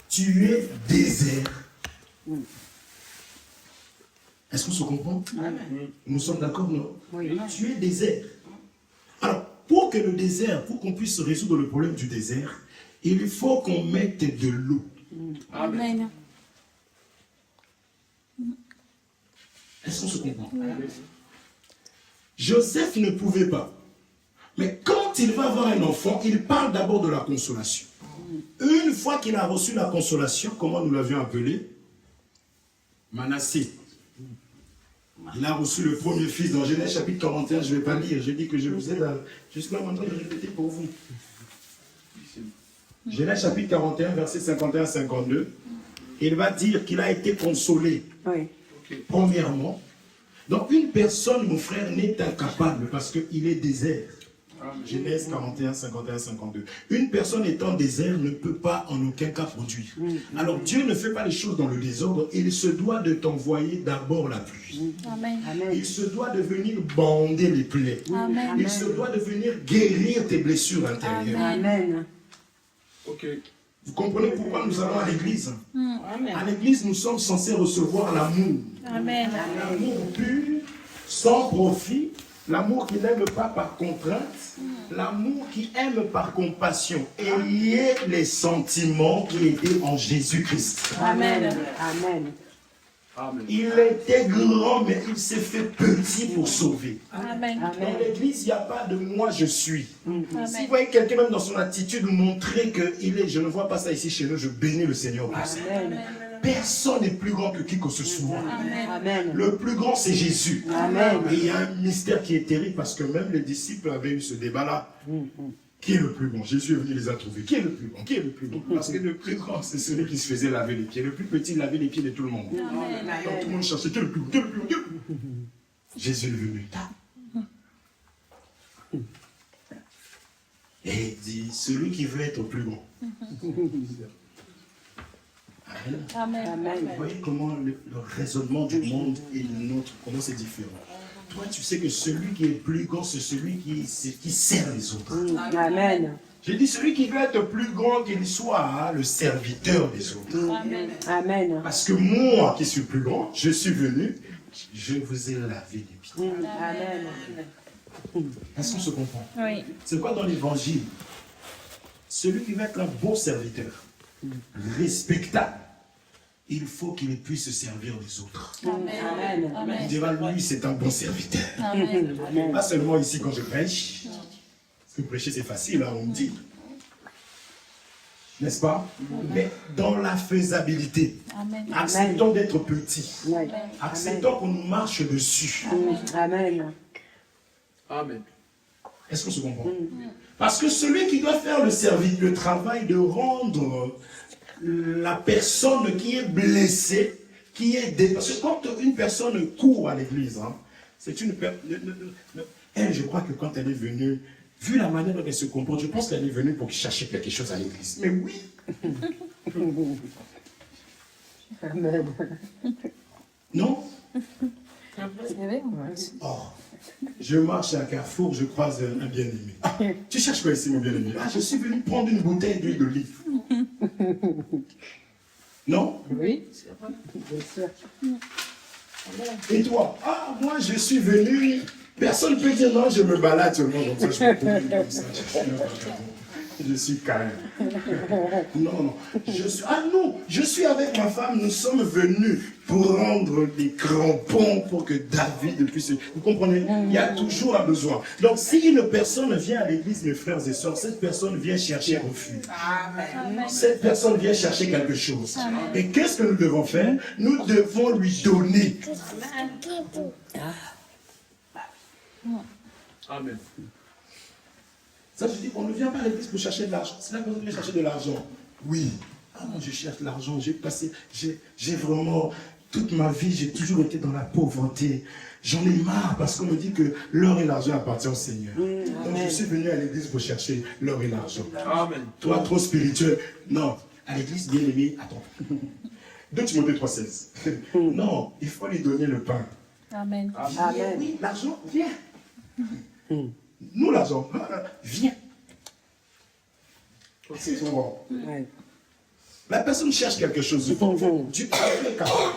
Tu es désert. Est-ce qu'on se comprend? Nous sommes d'accord, non? Oui. Tu es désert. Alors, pour que le désert, pour qu'on puisse résoudre le problème du désert, il faut qu'on mette de l'eau. Amen. Est-ce qu'on se comprend? Joseph ne pouvait pas. Mais quand il va avoir un enfant, il parle d'abord de la consolation. Une fois qu'il a reçu la consolation, comment nous l'avions appelé? Manassé. Il a reçu le premier fils dans Genèse chapitre 41, je ne vais pas lire, j'ai dit que je vous aide jusqu'à maintenant de répéter pour vous. Genèse chapitre 41, verset 51-52, il va dire qu'il a été consolé. Oui. Premièrement, donc une personne, mon frère, n'est incapable parce qu'il est désert. Genèse 41, 51, 52. Une personne étant désert ne peut pas en aucun cas produire. Alors Dieu ne fait pas les choses dans le désordre. Il se doit de t'envoyer d'abord la pluie. Amen. Il se doit de venir bander les plaies. Amen. Il se doit de venir guérir tes blessures intérieures. Amen. Ok. Vous comprenez pourquoi nous allons à l'église? À l'église, nous sommes censés recevoir l'amour. Amen. L'amour pur, sans profit, l'amour qui n'aime pas par contrainte, l'amour qui aime par compassion. Ayez les sentiments qui étaient en Jésus-Christ. Amen. Amen. Amen. Il était grand, mais il s'est fait petit pour sauver. Amen. Dans l'église, il n'y a pas de moi, je suis. Si Amen. vous voyez quelqu'un même dans son attitude montrer qu'il est, je ne vois pas ça ici chez nous, je bénis le Seigneur pour ça. Amen. Personne n'est plus grand que qui que ce soit. Amen. Le plus grand, c'est Jésus. Amen. Et il y a un mystère qui est terrible parce que même les disciples avaient eu ce débat-là. Qui est le plus grand? Jésus est venu les a trouvés. Qui est le plus grand? Qui est le plus grand? Parce que le plus grand, c'est celui qui se faisait laver les pieds. Le plus petit lavait les pieds de tout le monde. Donc tout le monde cherchait qui est le plus grand? Qui est le plus grand? Qui est le plus grand? Jésus est venu. Et il dit, celui qui veut être plus grand. Amen. Amen. Amen. Vous voyez comment le raisonnement du monde et le nôtre, comment c'est différent. Toi, tu sais que celui qui est plus grand, c'est celui qui sert les autres. Amen. J'ai dit, celui qui veut être plus grand, qu'il soit le serviteur des autres. Amen. Amen. Parce que moi, qui suis plus grand, je suis venu, je vous ai lavé les pieds. Amen. Est-ce qu'on se comprend? Oui. C'est quoi dans l'évangile? Celui qui veut être un bon serviteur, respectable, il faut qu'il puisse se servir des autres. Amen. Il Amen. dira, lui, c'est un bon serviteur. Amen. Pas seulement ici quand je prêche. Parce que prêcher, c'est facile, hein, on me dit. N'est-ce pas? Mais dans la faisabilité. Amen. Acceptons d'être petits. Oui. Acceptons qu'on nous marche dessus. Amen. Amen. Est-ce qu'on se comprend? Parce que celui qui doit faire le travail de rendre la personne qui est blessée, qui est parce que quand une personne court à l'église, hein, c'est une elle, je crois que quand elle est venue, vu la manière dont elle se comporte, je pense qu'elle est venue pour chercher quelque chose à l'église. Mais oui. Amen. Non? C'est vrai? Oh, je marche à Carrefour, je croise un bien-aimé. Tu cherches quoi ici, mon bien-aimé? Ah, je suis venu prendre une bouteille d'huile d'olive. Non? Oui. Bien sûr. Et toi? Ah, moi, je suis venu. Personne ne peut dire non, je me balade seulement comme ça. Je suis calme. Non. Je suis avec ma femme. Nous sommes venus prendre des crampons pour que David puisse... Vous comprenez? Il y a toujours un besoin. Donc, si une personne vient à l'église, mes frères et sœurs, cette personne vient chercher refuge. Cette personne vient chercher quelque chose. Et qu'est-ce que nous devons faire? Nous devons lui donner. Amen. Ça, je dis, on ne vient pas à l'église pour chercher de l'argent. C'est la personne qui vient chercher de l'argent. Oui. Ah, moi, je cherche l'argent. J'ai vraiment, toute ma vie, j'ai toujours été dans la pauvreté. J'en ai marre parce qu'on me dit que l'or et l'argent appartiennent au Seigneur. Donc, je suis venu à l'église pour chercher l'or et l'argent. Amen. Toi, trop spirituel. Non. À l'église, bien aimé, attends. 2 Timothée 3,16. Non, il faut lui donner le pain. Amen. Amen. Oui, l'argent, viens. Nous, l'argent, viens. C'est bon. Ouais. La personne cherche quelque chose. Dieu est capable.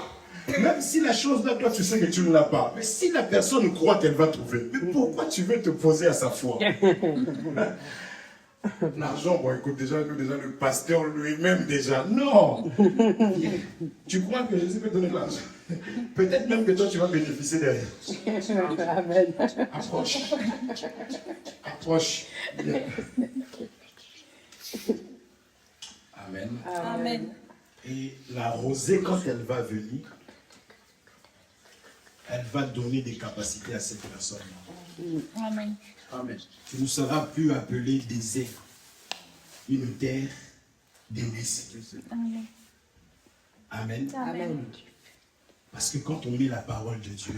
Même si la chose là, toi, tu sais que tu ne l'as pas. Mais si la personne croit qu'elle va trouver, mais pourquoi tu veux te poser à sa foi? L'argent, bon, écoute, déjà, le pasteur lui-même, déjà, non. Tu crois que Jésus peut donner de l'argent? Peut-être même que toi, tu vas bénéficier derrière. Amen. Approche. Approche. Bien. Amen. Amen. Et la rosée, quand elle va venir, elle va donner des capacités à cette personne. Amen. Amen. Tu ne seras plus appelé désert, une terre délaissée. Amen. Amen. Amen. Parce que quand on met la parole de Dieu,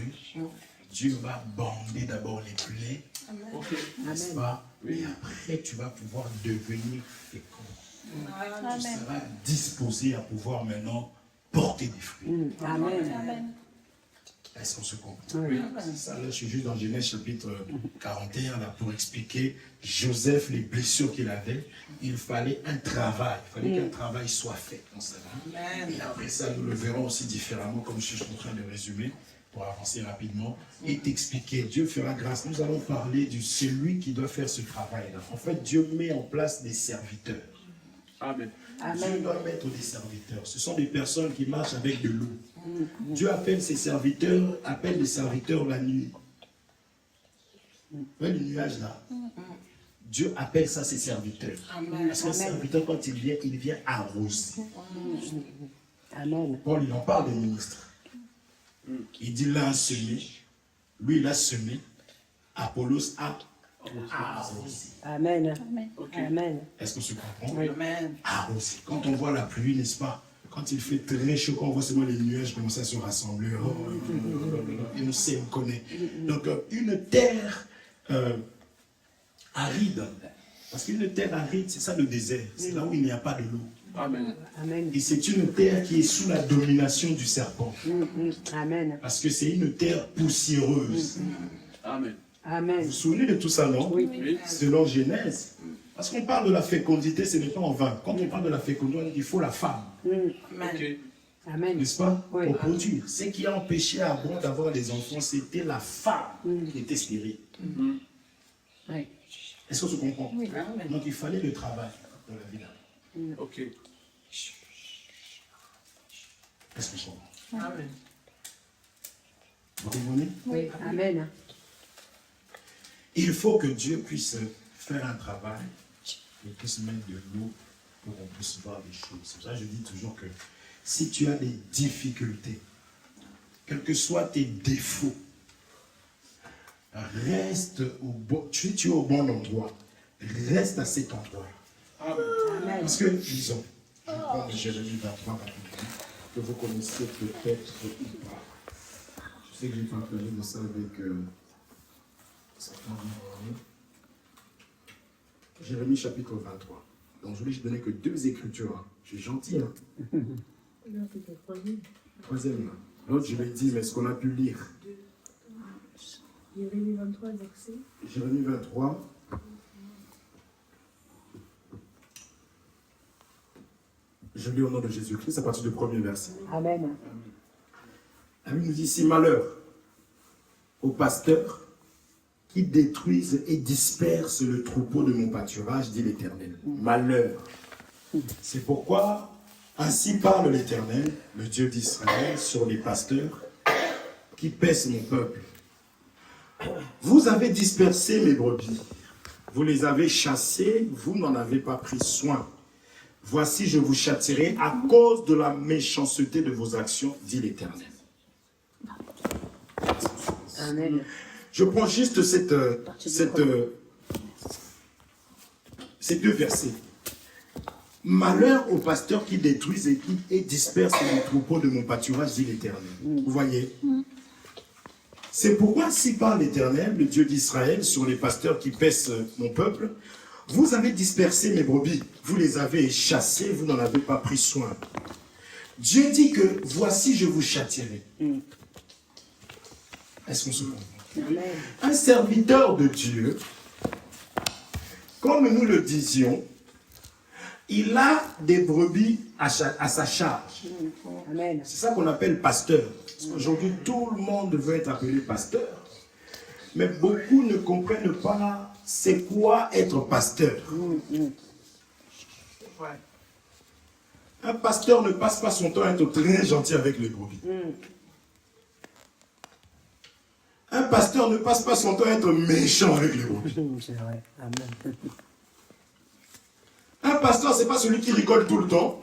Dieu va bander d'abord les plaies, Ok. n'est-ce pas? Et après, tu vas pouvoir devenir fécond. Tu Amen. seras disposé à pouvoir maintenant porter des fruits. Amen. Amen. Est-ce qu'on se comprend? Oui. Ça, là, je suis juste dans Genèse chapitre 41 là, pour expliquer Joseph, les blessures qu'il avait. Il fallait un travail. Il fallait qu'un travail soit fait dans sa vie. Et après ça, nous le verrons aussi différemment, comme je suis en train de résumer, pour avancer rapidement, et t'expliquer. Dieu fera grâce. Nous allons parler de celui qui doit faire ce travail-là. En fait, Dieu met en place des serviteurs. Amen. Dieu doit mettre des serviteurs. Ce sont des personnes qui marchent avec de l'eau. Dieu appelle ses serviteurs, appelle les serviteurs la nuit. Vous voyez le nuage là? Dieu appelle ça ses serviteurs. Parce qu'un serviteur, quand il vient arroser. Amen. Paul, il en parle des ministres. Il dit l'un a semé, lui il a semé, Apollos a arrosé. Amen. Amen. Amen. Est-ce qu'on se comprend? Amen. Arrosé. Quand on voit la pluie, n'est-ce pas? Quand il fait très chaud, quand on voit seulement les nuages commencer à se rassembler, et on sait, on connaît. Donc, une terre aride, parce qu'une terre aride, c'est ça le désert, c'est là où il n'y a pas de l'eau. Amen. Amen. Et c'est une terre qui est sous la domination du serpent, Amen. parce que c'est une terre poussiéreuse. Amen. Vous Amen. vous souvenez de tout ça, non? Oui. Oui. Selon Genèse. Parce qu'on parle de la fécondité, ce n'est pas en vain. Quand on parle de la fécondité, il faut la femme. Ok. Amen. N'est-ce pas? Oui. Pour produire. Ce qui a empêché Abraham d'avoir des enfants, c'était la femme qui était stérile. Oui. Est-ce qu'on se comprend? Oui. Donc il fallait le travail dans la vie. Ok. Est-ce qu'on se comprend? Amen. Vous comprenez? Oui. Amen. Il faut que Dieu puisse faire un travail et puisse mettre de l'eau pour qu'on puisse voir des choses. C'est pour ça que je dis toujours que si tu as des difficultés, quels que soient tes défauts, reste au bon, tu es au bon endroit. Reste à cet endroit. Amen. Parce que, disons, je prends Jérémie 23 rapidement, que vous connaissez peut-être ou pas. Je sais que j'ai partagé de ça avec certains d'entre vous. Jérémie chapitre 23. Donc je voulais donner que 2 écritures. Hein. Je suis gentil. Hein. Troisième. L'autre, je vais dire, mais ce qu'on a pu lire. Jérémie 23, verset. Jérémie 23. Je lis au nom de Jésus-Christ à partir du premier verset. Amen. La Bible nous dit ici, malheur aux pasteurs qui détruisent et dispersent le troupeau de mon pâturage, dit l'Éternel. Malheur. C'est pourquoi, ainsi parle l'Éternel, le Dieu d'Israël, sur les pasteurs qui paissent mon peuple. Vous avez dispersé mes brebis, vous les avez chassées, vous n'en avez pas pris soin. Voici, je vous châtierai à cause de la méchanceté de vos actions, dit l'Éternel. Amen. Je prends juste cette ces deux versets. Malheur aux pasteurs qui détruisent et dispersent les troupeaux de mon pâturage, dit l'Éternel. Vous voyez? C'est pourquoi, si parle l'Éternel, le Dieu d'Israël, sur les pasteurs qui paissent mon peuple, vous avez dispersé mes brebis, vous les avez chassées, vous n'en avez pas pris soin. Dieu dit que voici je vous châtierai. Est-ce qu'on se comprend? Amen. Un serviteur de Dieu, comme nous le disions, il a des brebis à sa charge. Amen. C'est ça qu'on appelle pasteur. Aujourd'hui, tout le monde veut être appelé pasteur. Mais beaucoup ne comprennent pas c'est quoi être pasteur. Un pasteur ne passe pas son temps à être très gentil avec les brebis. Un pasteur ne passe pas son temps à être méchant avec les brebis. C'est vrai. Amen. Un pasteur, ce n'est pas celui qui rigole tout le temps.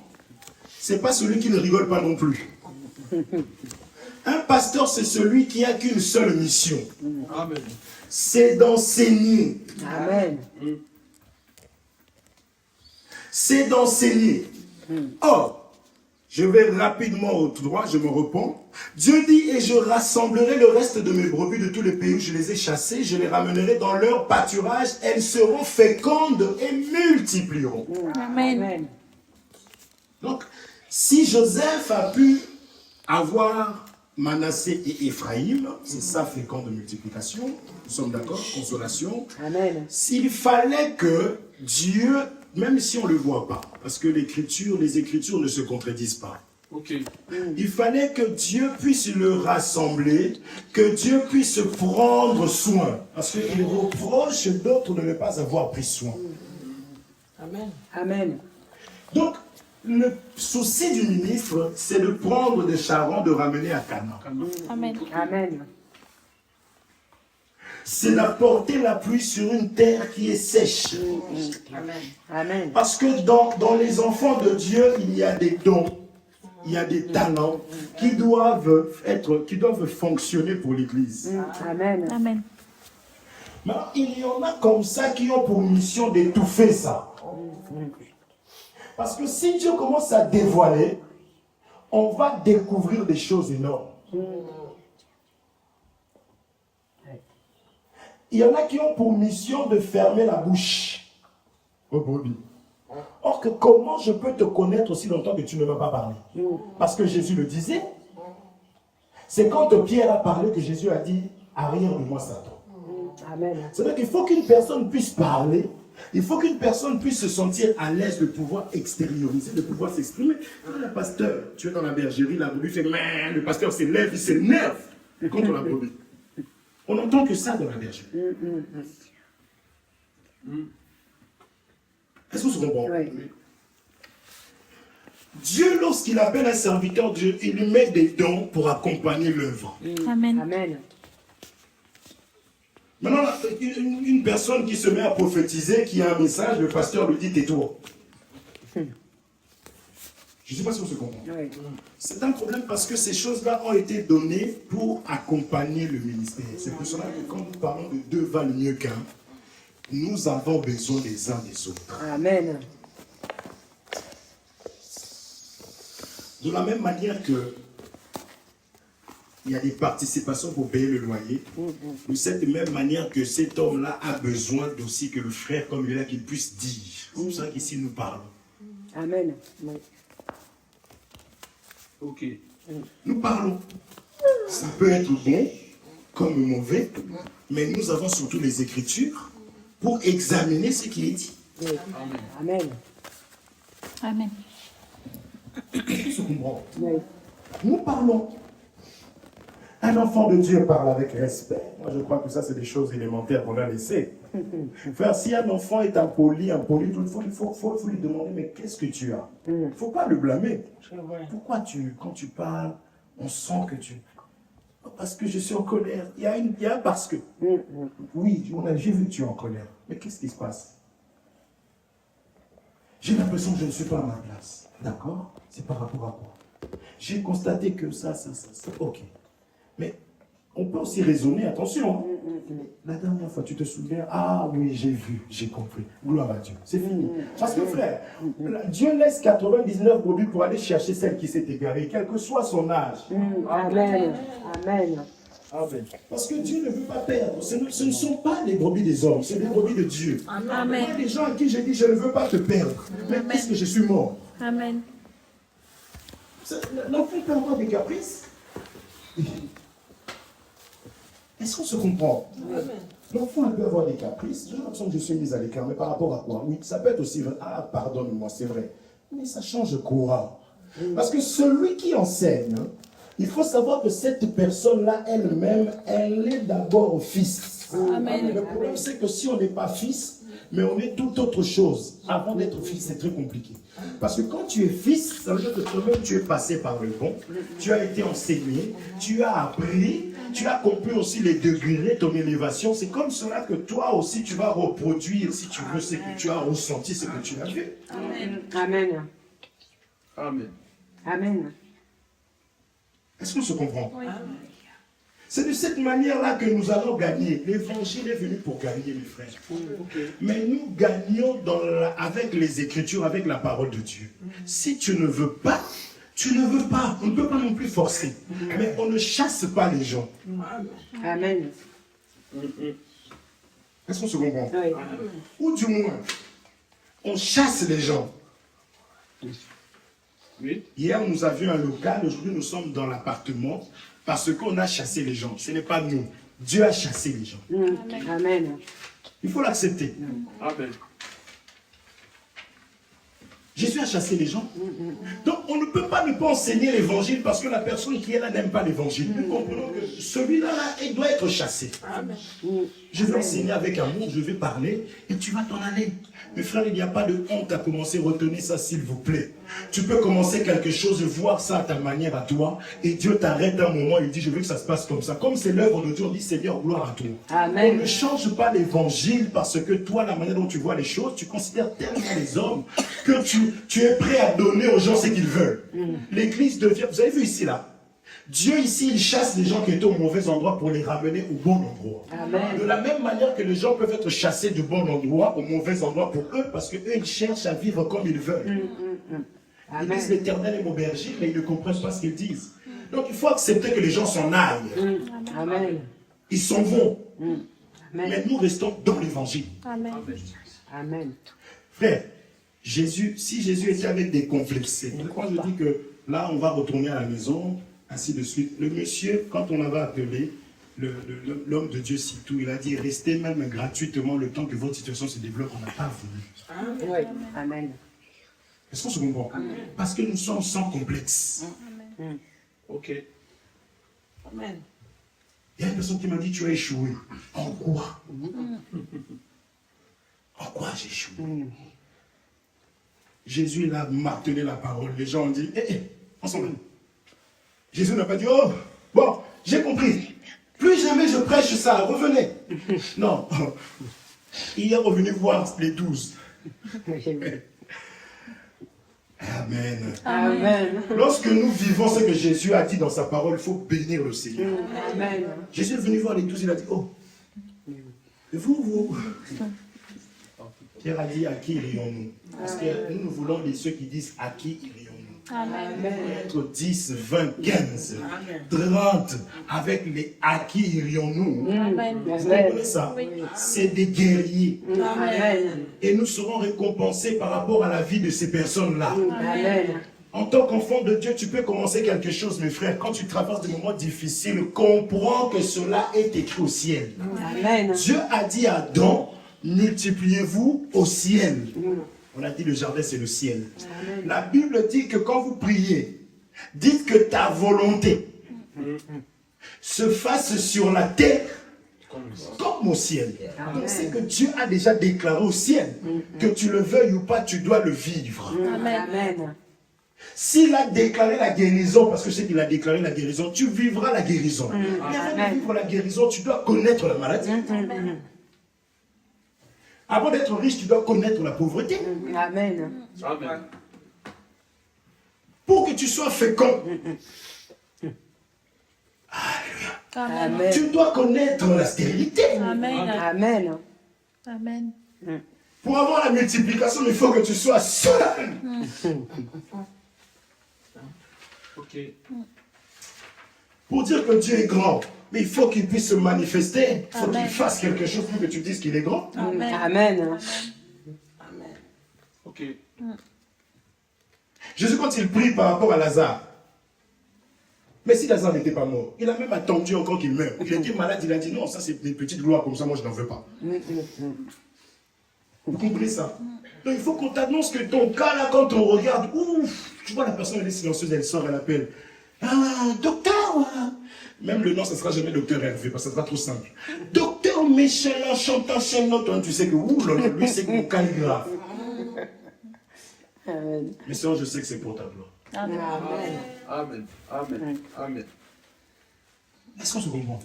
Ce n'est pas celui qui ne rigole pas non plus. Un pasteur, c'est celui qui n'a qu'une seule mission. Amen. C'est d'enseigner. Amen. C'est d'enseigner. Or, je vais rapidement au droit, je me repens. Dieu dit, et je rassemblerai le reste de mes brebis de tous les pays où je les ai chassées, je les ramènerai dans leur pâturage, elles seront fécondes et multiplieront. Amen. Amen. Donc, si Joseph a pu avoir Manassé et Éphraïm, c'est ça fécond de multiplication, nous sommes d'accord, consolation. Amen. S'il fallait que Dieu, même si on ne le voit pas, parce que les Écritures ne se contredisent pas, Ok. il fallait que Dieu puisse le rassembler, que Dieu puisse prendre soin, parce qu'il reproche d'autres de ne pas avoir pris soin. Amen. Amen. Donc, le souci du ministre, c'est de prendre des charrons, de ramener à Canaan. Amen. Amen. C'est d'apporter la pluie sur une terre qui est sèche. Amen. Parce que dans les enfants de Dieu, il y a des dons, il y a des talents qui doivent fonctionner pour l'Église. Amen. Amen. Maintenant, il y en a comme ça qui ont pour mission d'étouffer ça. Parce que si Dieu commence à dévoiler, on va découvrir des choses énormes. Il y en a qui ont pour mission de fermer la bouche aux brebis. Or que comment je peux te connaître aussi longtemps que tu ne m'as pas parlé? Parce que Jésus le disait. C'est quand Pierre a parlé que Jésus a dit « Arrière de moi, Satan ». Amen. C'est-à-dire qu'il faut qu'une personne puisse parler, il faut qu'une personne puisse se sentir à l'aise de pouvoir extérioriser, de pouvoir s'exprimer. Quand le pasteur, tu es dans la bergerie, la brebis fait « mais le pasteur s'élève, il s'énerve contre la brebis ». On n'entend que ça dans la bergerie. Est-ce que vous comprenez? Oui. Dieu, lorsqu'il appelle un serviteur, Dieu, il lui met des dons pour accompagner l'œuvre. Amen. Amen. Maintenant, une personne qui se met à prophétiser, qui a un message, le pasteur lui dit tais-toi. Je ne sais pas si on se comprend. Oui. C'est un problème parce que ces choses-là ont été données pour accompagner le ministère. C'est pour cela que quand nous parlons de deux valent mieux qu'un, nous avons besoin les uns des autres. Amen. De la même manière que il y a des participations pour payer le loyer, de cette même manière que cet homme-là a besoin aussi que le frère, comme il est là, qu'il puisse dire. C'est pour ça qu'ici nous parlons. Amen. Oui. Ok. Nous parlons. Ça peut être bon comme mauvais, mais nous avons surtout les Écritures pour examiner ce qui est dit. Oui. Amen. Amen. Se comprend. Oui. Nous parlons. Un enfant de Dieu parle avec respect. Moi, je crois que ça, c'est des choses élémentaires qu'on a laissées. Frère, si un enfant est impoli, il faut lui demander, mais qu'est-ce que tu as? Il ne faut pas le blâmer. Pourquoi quand tu parles, on sent que tu... Parce que je suis en colère. Il y a un parce que. Oui, j'ai vu que tu es en colère. Mais qu'est-ce qui se passe? J'ai l'impression que je ne suis pas à ma place. D'accord? C'est par rapport à quoi? J'ai constaté que ça. Ok. Mais On peut aussi raisonner, attention. La dernière fois, tu te souviens, ah oui, j'ai vu, j'ai compris. Gloire à Dieu. C'est fini. Parce que frère, Dieu laisse 99 brebis pour aller chercher celle qui s'est égarée, quel que soit son âge. Amen. Amen. Amen. Parce que Dieu ne veut pas perdre. Ce ne sont pas les brebis des hommes, c'est les brebis de Dieu. Amen. Il y a des gens à qui j'ai dit, je ne veux pas te perdre. Mais puisque je suis mort. Amen. L'enfant peut avoir des caprices. Est-ce qu'on se comprend? L'enfant peut avoir des caprices. J'ai l'impression que je suis mise à l'écart. Mais par rapport à quoi? Oui, ça peut être aussi vrai. Ah, pardonne-moi, c'est vrai. Mais ça change quoi? Parce que celui qui enseigne, il faut savoir que cette personne-là elle-même, elle est d'abord fils. Amen. Le problème, c'est que si on n'est pas fils, mais on est tout autre chose. Avant d'être fils, c'est très compliqué. Parce que quand tu es fils, ça veut dire que toi-même, tu es passé par le bon, tu as été enseigné, tu as appris, tu as compris aussi les degrés de ton élévation. C'est comme cela que toi aussi, tu vas reproduire, si tu veux, ce que tu as ressenti, ce que tu as vu. Amen. Amen. Amen. Amen. Est-ce qu'on se comprend? C'est de cette manière-là que nous allons gagner. L'évangile est venu pour gagner, mes frères. Mais nous gagnons avec les Écritures, avec la parole de Dieu. Si tu ne veux pas, tu ne veux pas. On ne peut pas non plus forcer. Mais on ne chasse pas les gens. Amen. Est-ce qu'on se comprend? Oui. Ou du moins, on chasse les gens. Oui. Hier, nous avions un local. Aujourd'hui, nous sommes dans l'appartement. Parce qu'on a chassé les gens. Ce n'est pas nous. Dieu a chassé les gens. Amen. Il faut l'accepter. Amen. Jésus a chassé les gens. Donc, on ne peut pas ne pas enseigner l'évangile parce que la personne qui est là n'aime pas l'évangile. Nous comprenons que celui-là, il doit être chassé. Je vais enseigner avec amour, je vais parler et tu vas t'en aller. Mes frères, il n'y a pas de honte à commencer. Retenez ça, s'il vous plaît. Tu peux commencer quelque chose et voir ça à ta manière à toi. Et Dieu t'arrête un moment et dit, je veux que ça se passe comme ça. Comme c'est l'œuvre de Dieu, on dit, Seigneur, gloire à toi. Amen. On ne change pas l'évangile parce que toi, la manière dont tu vois les choses, tu considères tellement les hommes que tu es prêt à donner aux gens ce qu'ils veulent. L'église devient, vous avez vu ici là, Dieu ici, il chasse les gens qui étaient au mauvais endroit pour les ramener au bon endroit. Amen. De la même manière que les gens peuvent être chassés du bon endroit au mauvais endroit pour eux, parce qu'eux, ils cherchent à vivre comme ils veulent. Ils disent l'Éternel est mon berger, mais ils ne comprennent pas ce qu'ils disent. Donc il faut accepter que les gens s'en aillent. Amen. Ils s'en vont. Amen. Mais nous restons dans l'évangile. Amen. Amen. Frère, Jésus, si Jésus était avec des complexés, pourquoi je dis que là, on va retourner à la maison, ainsi de suite. Le monsieur, quand on l'avait appelé, l'homme de Dieu Sitou, il a dit, restez même gratuitement le temps que votre situation se développe, on n'a pas voulu. Oui. Amen. Est-ce qu'on se comprend? Parce que nous sommes sans complexe. Ok. Amen. Il y a une personne qui m'a dit, tu as échoué. En quoi? En quoi j'ai échoué? Jésus, il a martelé la parole. Les gens ont dit, ensemble. Jésus n'a pas dit, oh, bon, j'ai compris. Plus jamais je prêche ça, revenez. Non. Il est revenu voir les 12. Amen. Amen. Lorsque nous vivons ce que Jésus a dit dans sa parole, il faut bénir le Seigneur. Amen. Jésus est venu voir les 12, il a dit, oh, vous. Pierre a dit, à qui irions-nous? Parce que nous voulons ceux qui disent, à qui irions-nous? Amen. Être 10, 20, 15, 30, avec les à qui irions-nous? Amen. Vous comprenez ça? C'est des guerriers. Amen. Et nous serons récompensés par rapport à la vie de ces personnes-là. Amen. En tant qu'enfant de Dieu, tu peux commencer quelque chose, mes frères. Quand tu traverses des moments difficiles, comprends que cela est écrit au ciel. Amen. Dieu a dit à Adam, multipliez-vous au ciel. On a dit le jardin, c'est le ciel. Amen. La Bible dit que quand vous priez, dites que ta volonté se fasse sur la terre comme au ciel. Donc c'est que Dieu a déjà déclaré au ciel. Que tu le veuilles ou pas, tu dois le vivre. Amen. S'il a déclaré la guérison, parce que c'est qu'il a déclaré la guérison, tu vivras la guérison. Mais avant de vivre la guérison, tu dois connaître la maladie. Avant d'être riche, tu dois connaître la pauvreté. Amen. Amen. Pour que tu sois fécond. Alléluia. rien. Amen. Tu dois connaître la stérilité. Amen. Amen. Amen. Pour avoir la multiplication, il faut que tu sois seul. Ok. Pour dire que Dieu est grand, mais il faut qu'il puisse se manifester. Il faut qu'il Amen. fasse quelque chose pour que tu dises qu'il est grand. Amen. Amen. Ok. Jésus, quand il prie par rapport à Lazare, mais si Lazare n'était pas mort, il a même attendu encore qu'il meure. Il était malade, il a dit non, ça c'est des petites gloires comme ça, moi je n'en veux pas. Vous comprenez ça? Donc il faut qu'on t'annonce que ton cas là, quand on regarde, ouf, tu vois la personne elle est silencieuse, elle sort, elle appelle. Ah, docteur! Même le nom, ça ne sera jamais docteur Hervé, parce que ça sera trop simple. Docteur Michelin, chantant Chenon, toi, tu sais que, ouh, là, lui, c'est que mon cas est grave. Amen. Mais ça, je sais que c'est pour ta gloire. Amen. Amen. Amen. Amen. Est-ce qu'on se comprend?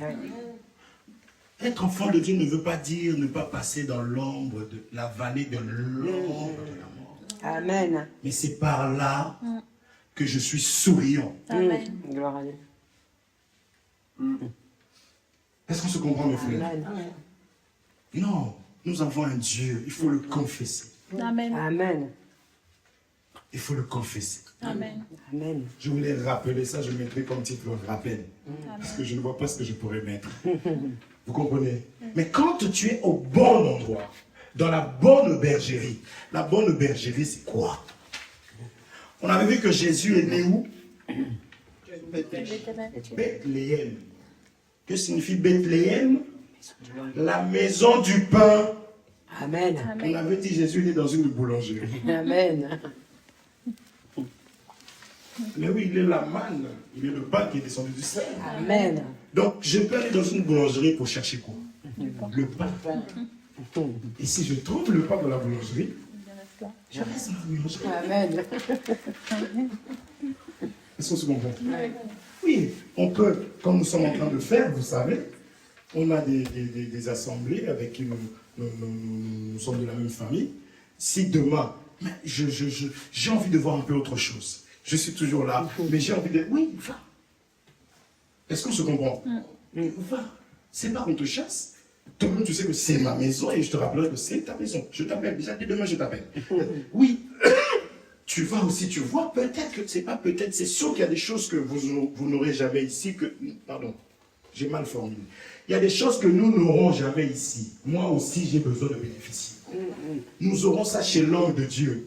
Être enfant de Dieu ne veut pas dire ne pas passer dans l'ombre de la vallée de l'ombre de la mort. Amen. Mais c'est par là que je suis souriant. Amen. Gloire à Dieu. Est-ce qu'on se comprend, mes frères? Amen. Non, nous avons un Dieu, il faut le confesser. Amen. Amen. Il faut le confesser. Amen. Amen. Je voulais rappeler ça, je mettrai comme titre rappel. Parce que je ne vois pas ce que je pourrais mettre. Vous comprenez? Mais quand tu es au bon endroit, dans la bonne bergerie, c'est quoi? On avait vu que Jésus est né où? Bethléem. Que signifie Bethléem? La maison du pain. Amen. On avait dit Jésus est né dans une boulangerie. Amen. Mais oui, il est la manne. Il est le pain qui est descendu du ciel. Amen. Donc, je peux aller dans une boulangerie pour chercher quoi? Le pain. Et si je trouve le pain dans la boulangerie, je reste dans la boulangerie. Amen. Est-ce qu'on se comprend? Oui, on peut, comme nous sommes en train de faire, vous savez, on a des assemblées avec qui nous sommes de la même famille. Si demain, mais j'ai envie de voir un peu autre chose. Je suis toujours là, mais j'ai envie de... Oui, va. Est-ce qu'on se comprend? Va. C'est pas qu'on te chasse. Toi-même, tu sais que c'est ma maison et je te rappellerai que c'est ta maison. Je t'appelle. Déjà, dès demain, je t'appelle. Oui. Tu vas aussi, tu vois, peut-être que c'est pas peut-être, c'est sûr qu'il y a des choses que vous n'aurez jamais ici, que... Pardon, j'ai mal formulé. Il y a des choses que nous n'aurons jamais ici. Moi aussi, j'ai besoin de bénéficier. Nous aurons ça chez l'homme de Dieu.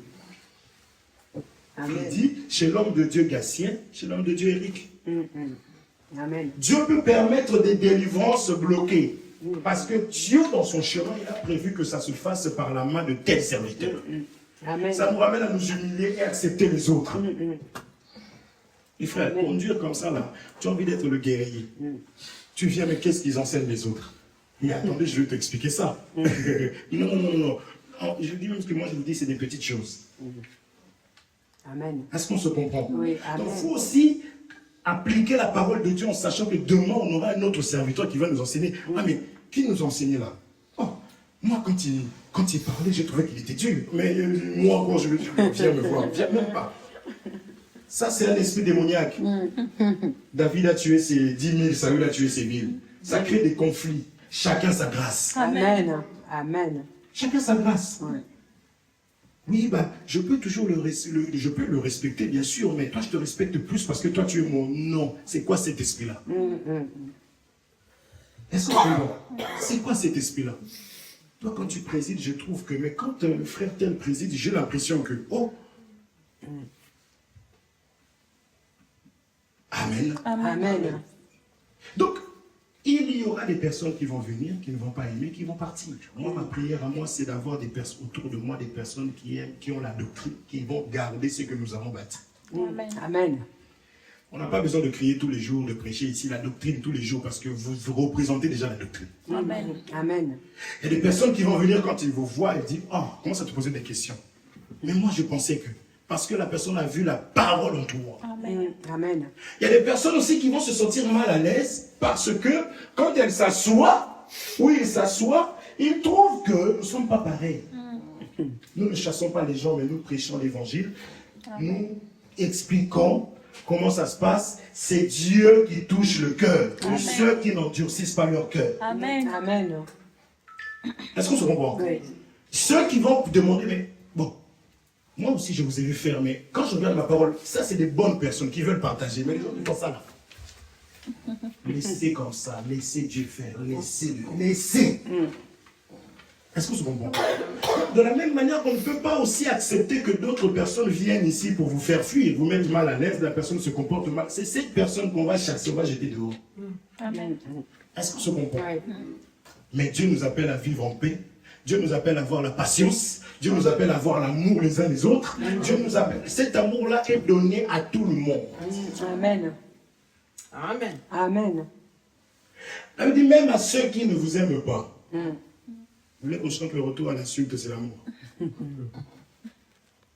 Il dit, chez l'homme de Dieu Gatien, chez l'homme de Dieu Eric. Amen. Dieu peut permettre des délivrances bloquées. Parce que Dieu, dans son chemin, il a prévu que ça se fasse par la main de tels serviteurs. Amen. Ça nous ramène à nous humilier et accepter les autres. Les frères, conduire comme ça, là, tu as envie d'être le guerrier. Tu viens, mais qu'est-ce qu'ils enseignent les autres? Mais attendez, je vais t'expliquer ça. Non. Je dis même ce que moi je vous dis, c'est des petites choses. Amen. Est-ce qu'on se comprend? Oui, amen. Donc il faut aussi appliquer la parole de Dieu en sachant que demain on aura un autre serviteur qui va nous enseigner. Ah mais qui nous enseignait là? Oh, moi quand il parlait, j'ai trouvé qu'il était Dieu. Mais moi encore je veux dire, viens me voir, viens même pas. Ça c'est un esprit démoniaque. David a tué ses 10 000, Saül a tué ses 1000. Ça crée des conflits. Chacun sa grâce. Amen. Amen. Chacun sa grâce. Ouais. Oui, bah, je peux toujours je peux le respecter, bien sûr, mais toi, je te respecte plus parce que toi, tu es mon nom. C'est quoi cet esprit-là? Est-ce que c'est quoi cet esprit-là? Toi, quand tu présides, je trouve que, mais quand le frère tel préside, j'ai l'impression que, oh, Amen. Amen. Donc, il y aura des personnes qui vont venir, qui ne vont pas aimer, qui vont partir. Moi, ma prière à moi, c'est d'avoir des personnes autour de moi, des personnes qui aiment, qui ont la doctrine, qui vont garder ce que nous avons bâti. Amen. Amen. On n'a pas besoin de crier tous les jours, de prêcher ici la doctrine tous les jours, parce que vous représentez déjà la doctrine. Amen. Amen. Il y a des personnes qui vont venir quand ils vous voient et disent, oh, commence à te poser des questions. Mais moi, je pensais que, parce que la personne a vu la parole en toi. Amen. Amen. Il y a des personnes aussi qui vont se sentir mal à l'aise parce que quand elles s'assoient, oui, ils s'assoient, ils trouvent que nous ne sommes pas pareils. Nous ne chassons pas les gens, mais nous prêchons l'évangile. Nous expliquons comment ça se passe? C'est Dieu qui touche le cœur. Tous ceux qui n'endurcissent pas leur cœur. Amen. Amen. Est-ce qu'on se comprend? Oui. Ceux qui vont vous demander, mais bon, moi aussi je vous ai vu faire, mais quand je regarde ma parole, ça c'est des bonnes personnes qui veulent partager, mais les autres font ça là. Laissez comme ça, laissez Dieu faire, laissez-le, laissez. Est-ce qu'on se comprend? De la même manière qu'on ne peut pas aussi accepter que d'autres personnes viennent ici pour vous faire fuir, vous mettre mal à l'aise, la personne se comporte mal. C'est cette personne qu'on va chasser, on va jeter dehors. Amen. Est-ce qu'on se comprend? Oui. Mais Dieu nous appelle à vivre en paix. Dieu nous appelle à avoir la patience. Dieu nous appelle à avoir l'amour les uns les autres. Dieu nous appelle. Cet amour-là est donné à tout le monde. Amen. Amen. Amen. Elle dit même à ceux qui ne vous aiment pas. Vous voulez qu'on chante le retour à l'insulte, c'est l'amour.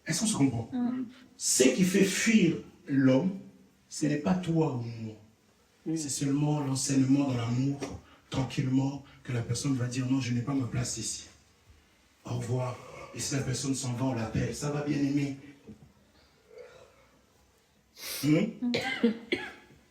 Est-ce qu'on se comprend? Ce qui fait fuir l'homme, ce n'est pas toi ou moi. C'est seulement l'enseignement dans l'amour, tranquillement, que la personne va dire non, je n'ai pas ma place ici. Au revoir. Et si la personne s'en va, on l'appelle. Ça va, bien aimé?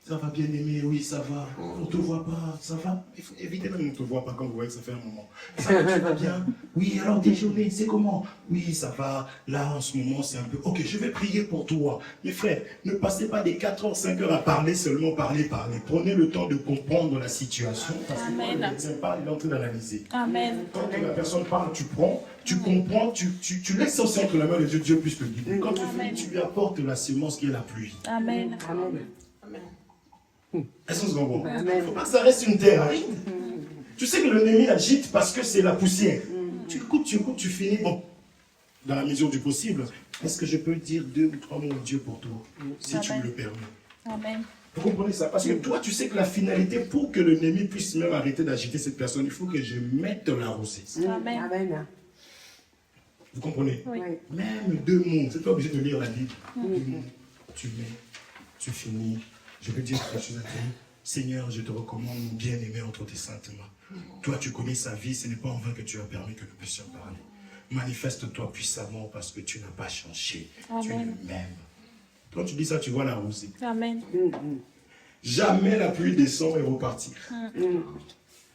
Ça va, bien aimé? Oui, ça va. On ne te voit pas, ça va? Évidemment, on ne te voit pas quand vous voyez que ça fait un moment. Ça va, tu vas bien? Oui, alors déjeuner, c'est comment? Oui, ça va. Là, en ce moment, c'est un peu... Ok, je vais prier pour toi. Mes frères, ne passez pas des 4 heures, 5 heures à parler, seulement parler. Prenez le temps de comprendre la situation. Parce que quand le médecin parle, il est en train d'analyser. Amen. Quand la personne parle, tu prends, tu comprends, tu laisses aussi entre la main de Dieu, Dieu puisse te guider. Quand tu finis, tu lui apportes la semence qui est la pluie. Amen. Amen. Est-ce qu'on se comprend? Il Amen. ne faut pas que ça reste une terre aride. Tu sais que l'ennemi agite parce que c'est la poussière. Tu écoutes, tu finis. Bon, dans la mesure du possible, est-ce que je peux dire 2 ou 3 mots à Dieu pour toi, si tu me le permets? Amen. Vous comprenez ça? Parce que toi, tu sais que la finalité, pour que l'ennemi puisse même arrêter d'agiter cette personne, il faut que je mette la rosée. Amen. Amen. Vous comprenez? Oui. Même 2 mots, c'est pas obligé de lire la Bible. 2 mots, tu mets, tu finis. Je peux dire quelque chose à Dieu. Seigneur, je te recommande mon bien-aimé entre tes saintes mains. Toi, tu connais sa vie, ce n'est pas en vain que tu as permis que nous puissions parler. Manifeste-toi puissamment parce que tu n'as pas changé. Tu es Amen. le même. Quand tu dis ça, tu vois la rosée. Amen. Jamais la pluie descend et repartir.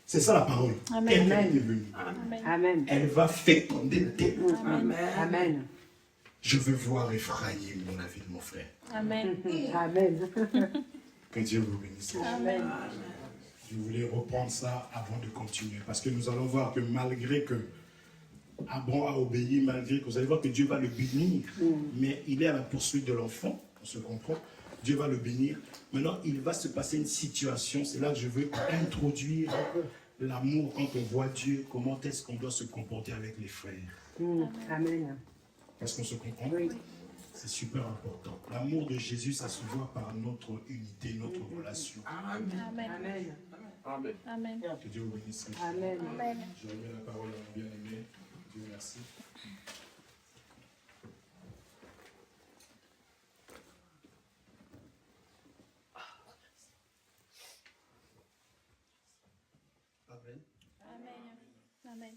C'est ça la parole. Amen. Elle est venue. Amen. Amen. Elle va féconder le terre. Amen. Amen. Je veux voir Ephraïm dans la vie de mon frère. Amen. Amen. Que Dieu vous bénisse. Amen. Je voulais reprendre ça avant de continuer. Parce que nous allons voir que malgré que Abraham a obéi, malgré que vous allez voir que Dieu va le bénir, mais il est à la poursuite de l'enfant, on se comprend. Dieu va le bénir. Maintenant, il va se passer une situation, c'est là que je veux introduire l'amour quand on voit Dieu, comment est-ce qu'on doit se comporter avec les frères. Amen. Est-ce qu'on se comprend? Oui. C'est super important. L'amour de Jésus, ça se voit par notre unité, notre relation. Amen. Amen. Amen. Amen. Amen. Que Dieu vous bénisse. Amen. Amen. Je remets la parole à mon bien-aimé. Dieu merci. Amen. Amen. Amen.